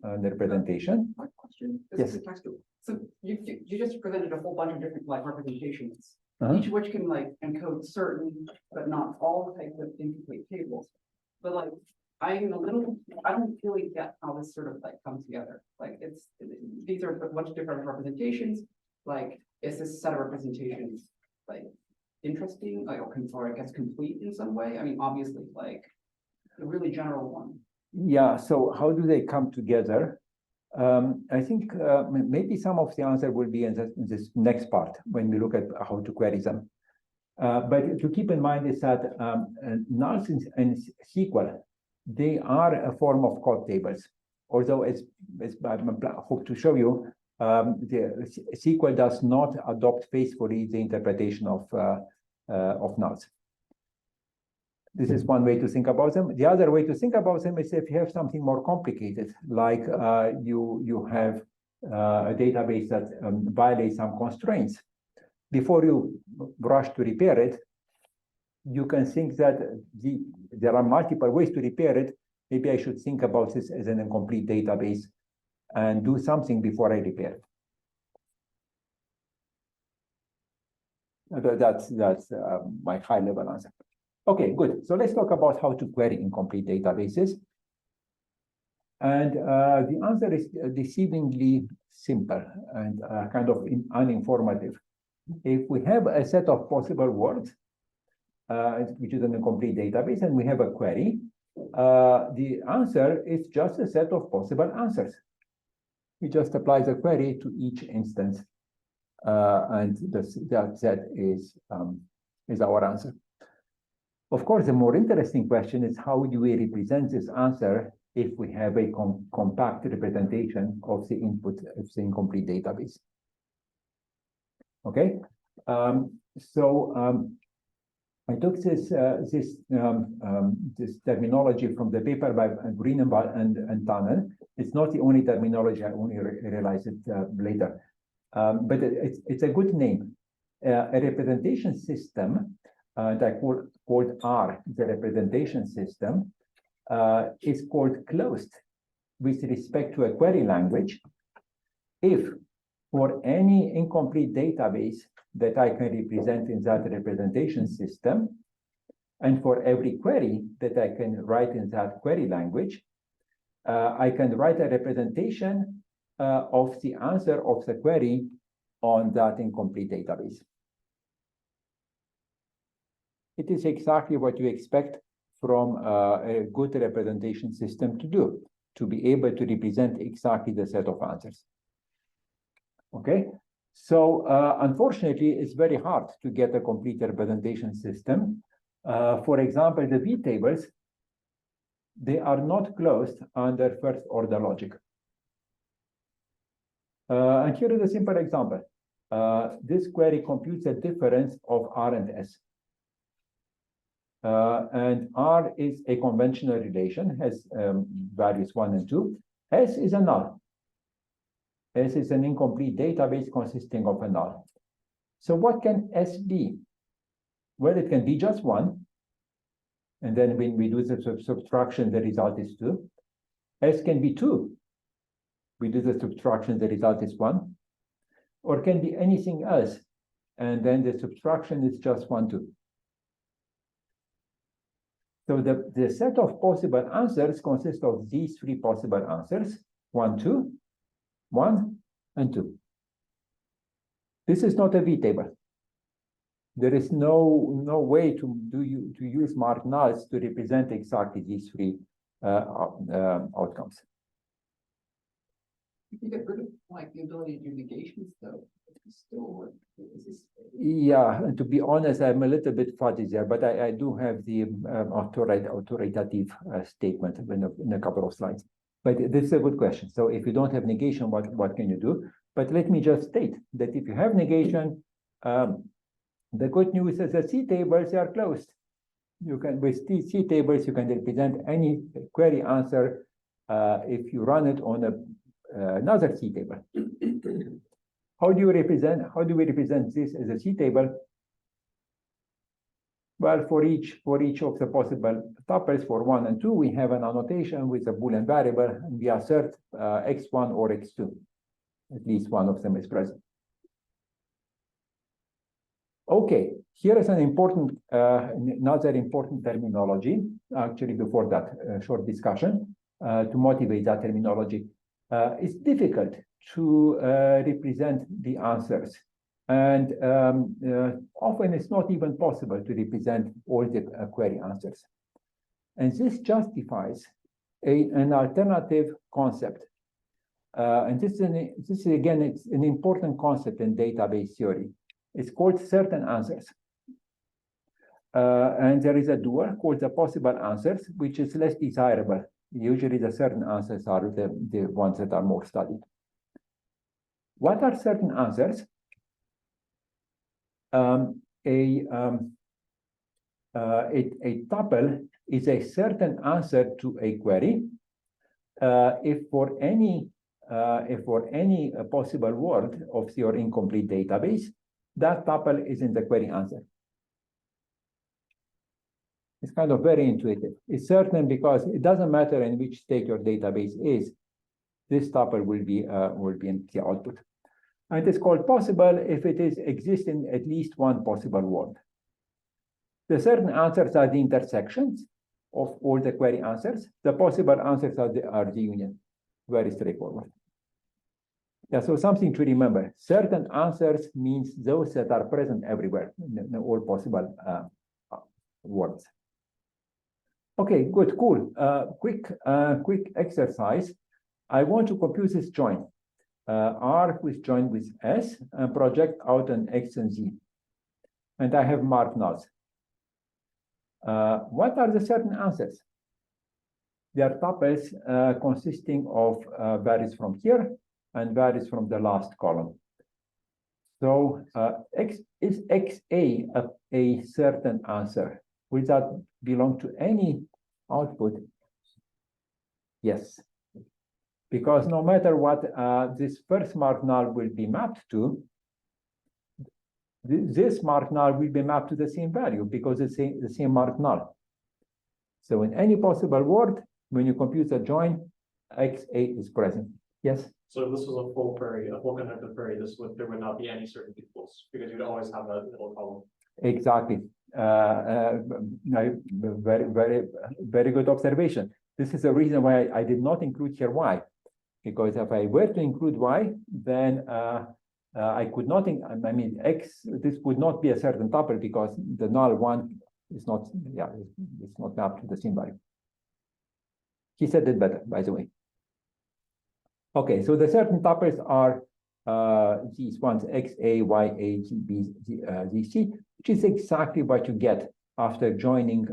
My question.
Yes.
Is textual. So you just presented a whole bunch of different like representations,
Uh-huh.
each of which can like encode certain, but not all types of incomplete tables. But like, I don't really get how this sort of like comes together. Like these are a bunch of different representations. Like, is this set of representations like interesting, like, or I guess complete in some way? I mean, obviously, like the really general one.
Yeah, so how do they come together? I think maybe some of the answer will be in this next part when we look at how to query them. But to keep in mind is that nulls and SQL, they are a form of code tables. Although as I hope to show you, the SQL does not adopt faithfully the interpretation of nulls. This is one way to think about them. The other way to think about them is if you have something more complicated, like you have a database that violates some constraints. Before you rush to repair it, you can think that there are multiple ways to repair it. Maybe I should think about this as an incomplete database and do something before I repair it. That's my high-level answer. Okay, good. So let's talk about how to query incomplete databases. And the answer is deceivingly simple and kind of uninformative. If we have a set of possible words, which is an incomplete database, and we have a query, the answer is just a set of possible answers. We just apply the query to each instance, and that set is our answer. Of course, the more interesting question is how do we represent this answer if we have a compact representation of the input of the incomplete database? Okay, I took this terminology from the paper by Greenenwald and Tunnell. It's not the only terminology. I only realized it later, but it's a good name. A representation system that called R, the representation system, is called closed with respect to a query language if for any incomplete database that I can represent in that representation system, and for every query that I can write in that query language, I can write a representation of the answer of the query on that incomplete database. It is exactly what you expect from a good representation system to do, to be able to represent exactly the set of answers. Okay, so unfortunately, it's very hard to get a complete representation system. For example, the V tables, they are not closed under first order logic. And here is a simple example. This query computes a difference of R and S. And R is a conventional relation, has values 1 and 2. S is a null. S is an incomplete database consisting of a null. So what can S be? Well, it can be just 1. And then when we do the subtraction, the result is 2. S can be 2. We do the subtraction, the result is 1. Or can be anything else. And then the subtraction is just 1, 2. So the set of possible answers consists of these 3 possible answers, 1, 2, 1, and 2. This is not a V table. There is no way to use marked nulls to represent exactly these 3 outcomes.
If you get rid of like the ability to do negations, though, it's still
Yeah, and to be honest, I'm a little bit fuzzy there, but I do have the authoritative statement in a couple of slides. But this is a good question. So if you don't have negation, what can you do? But let me just state that if you have negation, the good news is that C tables are closed. You can, with C tables, you can represent any query answer if you run it on another C table. How do we represent this as a C table? Well, for each of the possible tuples for 1 and 2, we have an annotation with a Boolean variable, and we assert x1 or x2. At least one of them is present. Okay, here is an important, another important terminology. Actually, before that short discussion, to motivate that terminology, it's difficult to represent the answers. And often it's not even possible to represent all the query answers. And this justifies an alternative concept. And this is again, it's an important concept in database theory. It's called certain answers. And there is a dual called the possible answers, which is less desirable. Usually the certain answers are the ones that are more studied. What are certain answers? A tuple is a certain answer to a query if for any possible word of your incomplete database, that tuple is in the query answer. It's kind of very intuitive. It's certain because it doesn't matter in which state your database is, this tuple will be in the output. And it's called possible if it is existing at least one possible word. The certain answers are the intersections of all the query answers. The possible answers are the union. Very straightforward. Yeah, so something to remember. Certain answers means those that are present everywhere in all possible words. Okay, good, cool. Quick exercise. I want to compute this join. R with join with S and project out an X and Z. And I have marked nulls. What are the certain answers? They are tuples consisting of values from here and values from the last column. So is XA a certain answer? Will that belong to any output? Yes. Because no matter what this first marked null will be mapped to, this marked null will be mapped to the same value because it's the same marked null. So in any possible word, when you compute the join, XA is present. Yes?
So if this was a full query, a full connected query, there would not be any certain equals because you'd always have a middle column.
Exactly. Very good observation. This is the reason why I did not include here Y. Because if I were to include Y, then I could not, I mean, X, this would not be a certain tuple because the null one is not, yeah, it's not mapped to the same value. He said it better, by the way. Okay, so the certain tuples are these ones, X, A, Y, A, G, B, Z, C, which is exactly what you get after joining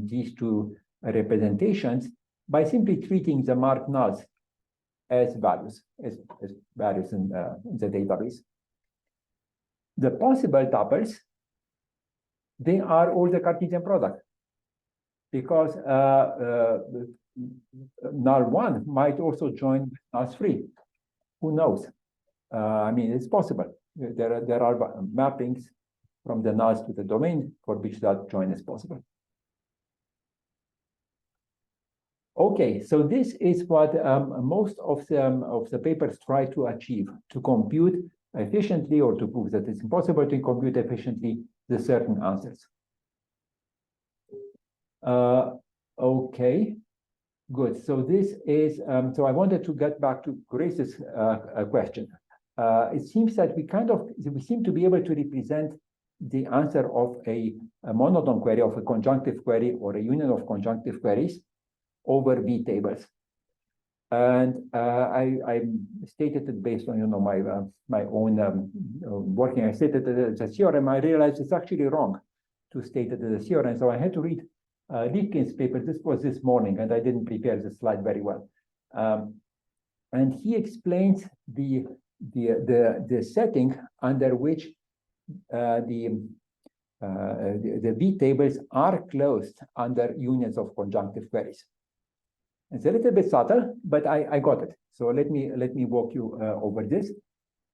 these two representations by simply treating the marked nulls as values, as values in the database. The possible tuples, they are all the Cartesian product because null one might also join null three. Who knows? I mean, it's possible. There are mappings from the nulls to the domain for which that join is possible. Okay, so this is what most of the papers try to achieve, to compute efficiently or to prove that it's impossible to compute efficiently the certain answers. Okay, good. So this is, so I wanted to get back to Grace's question. It seems that we seem to be able to represent the answer of a monotone query, of a conjunctive query, or a union of conjunctive queries over V tables. And I stated it based on my own working. I stated it as a theorem. I realized it's actually wrong to state it as a theorem. So I had to read Rifkin's paper. This was this morning, and I didn't prepare the slide very well. And he explains the setting under which the V tables are closed under unions of conjunctive queries. It's a little bit subtle, but I got it. So let me walk you over this.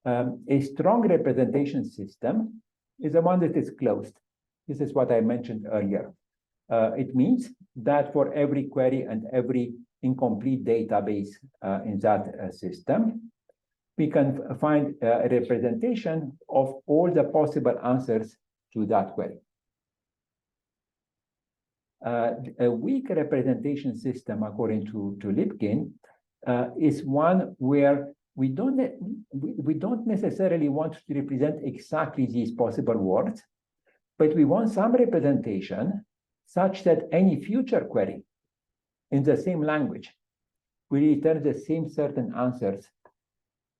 A strong representation system is the one that is closed. This is what I mentioned earlier. It means that for every query and every incomplete database in that system, we can find a representation of all the possible answers to that query. A weak representation system, according to Lipkin, is one where we don't necessarily want to represent exactly these possible words, but we want some representation such that any future query in the same language will return the same certain answers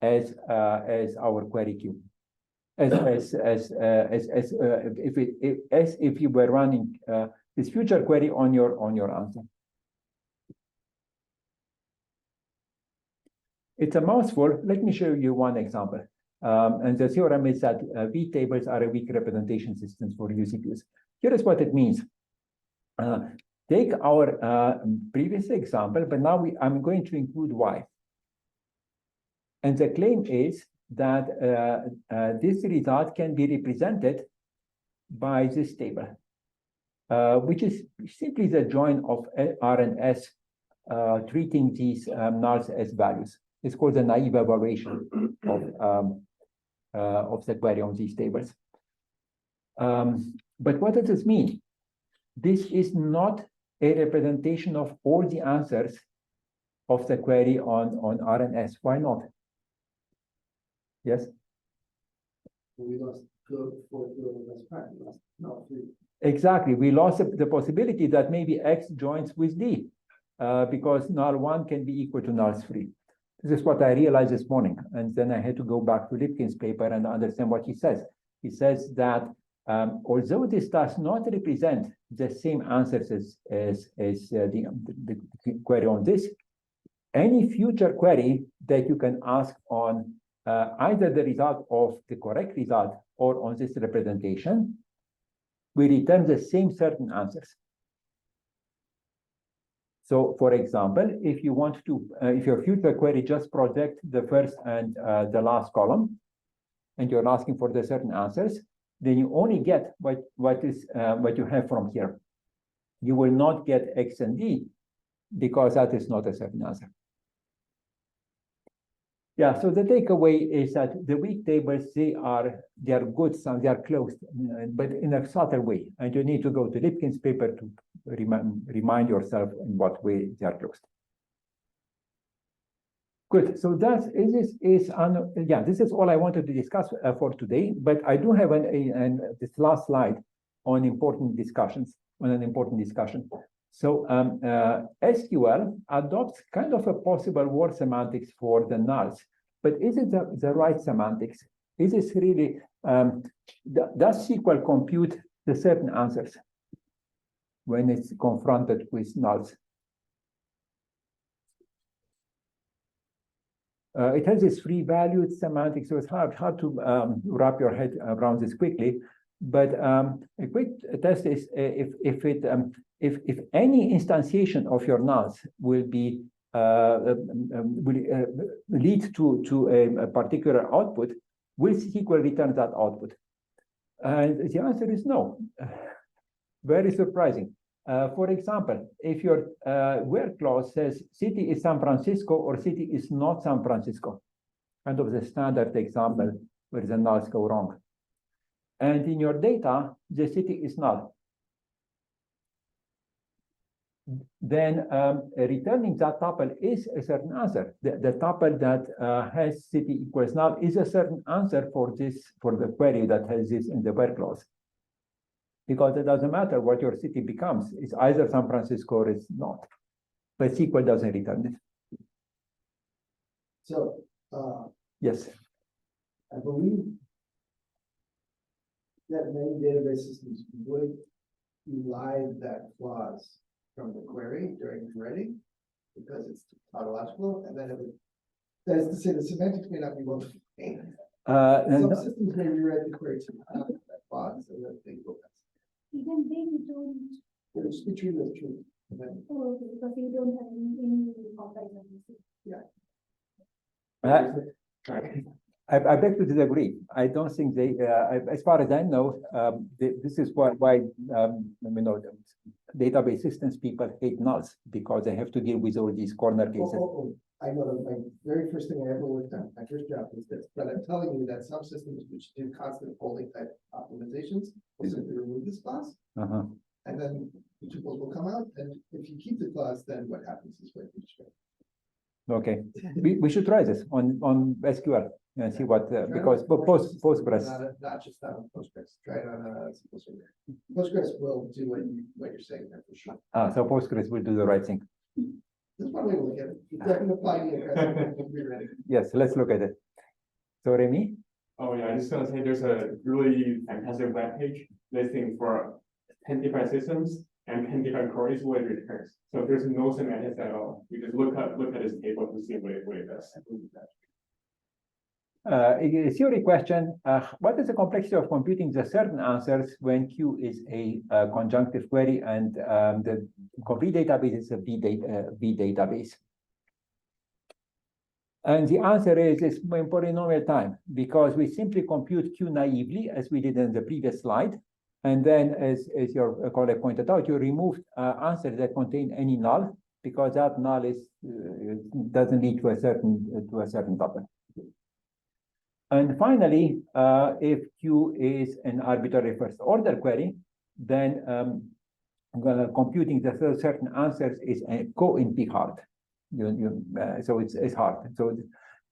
as our query queue, as if you were running this future query on your answer. It's a mouthful. Let me show you one example. And the theorem is that V tables are a weak representation systems for UCQs. Here is what it means. Take our previous example, but now I'm going to include Y. And the claim is that this result can be represented by this table, which is simply the join of R and S treating these nulls as values. It's called the naive evaluation of the query on these tables. But what does this mean? This is not a representation of all the answers of the query on R and S. Why not? Yes?
We lost the fourth level best practice. No, 3.
Exactly. We lost the possibility that maybe X joins with D because null 1 can be equal to null 3. This is what I realized this morning. And then I had to go back to Lipkin's paper and understand what he says. He says that although this does not represent the same answers as the query on this, any future query that you can ask on either the result of the correct result or on this representation will return the same certain answers. So, for example, if you want to, if your future query just project the first and the last column, and you're asking for the certain answers, then you only get what you have from here. You will not get X and D because that is not a certain answer. Yeah, so the takeaway is that the weak tables, they are good, they are closed, but in a subtle way. And you need to go to Lipkin's paper to remind yourself in what way they are closed. Good. So this is all I wanted to discuss for today. But I do have this last slide on important discussions, on an important discussion. So SQL adopts kind of a possible word semantics for the nulls, but is it the right semantics? Is this really, does SQL compute the certain answers when it's confronted with nulls? It has this free valued semantics, so it's hard to wrap your head around this quickly. But a quick test is if any instantiation of your nulls will lead to a particular output, will SQL return that output? And the answer is no. Very surprising. For example, if your where clause says city is San Francisco or city is not San Francisco, kind of the standard example where the nulls go wrong. And in your data, the city is null. Then returning that tuple is a certain answer. The tuple that has city equals null is a certain answer for the query that has this in the where clause. Because it doesn't matter what your city becomes. It's either San Francisco or it's not. But SQL doesn't return it.
So,
yes.
I believe that many database systems would elide that clause from the query during query because it's tautological, and then it would, that is to say, the semantics may not be well defined. Some systems may rewrite the query to not have that clause, and then they go past.
Even then you don't.
It should be treated as true. And then,
Oh, okay, because you don't have any comparison.
yeah.
I beg to disagree. I don't think they, as far as I know, this is why, database systems people hate nulls because they have to deal with all these corner cases.
I know that my very first thing I ever worked on, my first job was this, but I'm telling you that some systems which do constant polling type optimizations will simply remove this clause.
Uh-huh.
And then the tuples will come out, and if you keep the clause, then what happens is what you described.
Okay, we should try this on SQL and see what, because Postgres.
Not just on Postgres, try it on SQL Server. Postgres will do what you're saying there for sure.
So Postgres will do the right thing.
That's one way to look at it. If that can apply to you.
Yes, let's look at it. So Remy?
Oh yeah, I'm just gonna say there's a really fantastic web page listing for 10 different systems and 10 different queries what it returns. So there's no semantics at all. You just look at this table to see what it does.
A theory question, what is the complexity of computing the certain answers when Q is a conjunctive query and the complete database is a V database? And the answer is it's in polynomial time because we simply compute Q naively as we did in the previous slide. And then as your colleague pointed out, you remove answers that contain any null because that null is doesn't lead to a certain tuple. And finally, if Q is an arbitrary first order query, then computing the certain answers is co-NP hard. So it's hard. So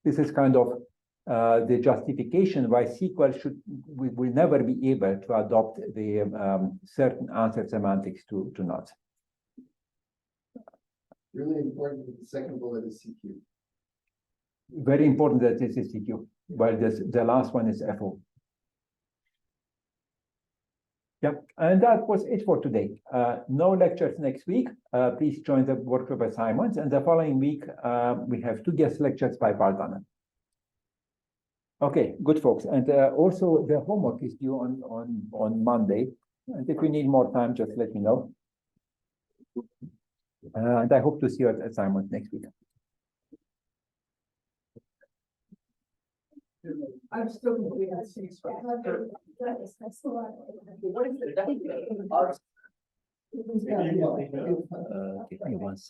this is kind of the justification why SQL will never be able to adopt the certain answer semantics to nulls.
Really important that the second bullet is CQ.
Very important that this is CQ, while the last one is FO. Yep, and that was it for today. No lectures next week. Please join the workshop assignments. And the following week, we have 2 guest lectures by Valdana. Okay, good folks. And also the homework is due on Monday. And if you need more time, just let me know. And I hope to see you at assignment next week.
I'm still completely at 6.
Give me one second.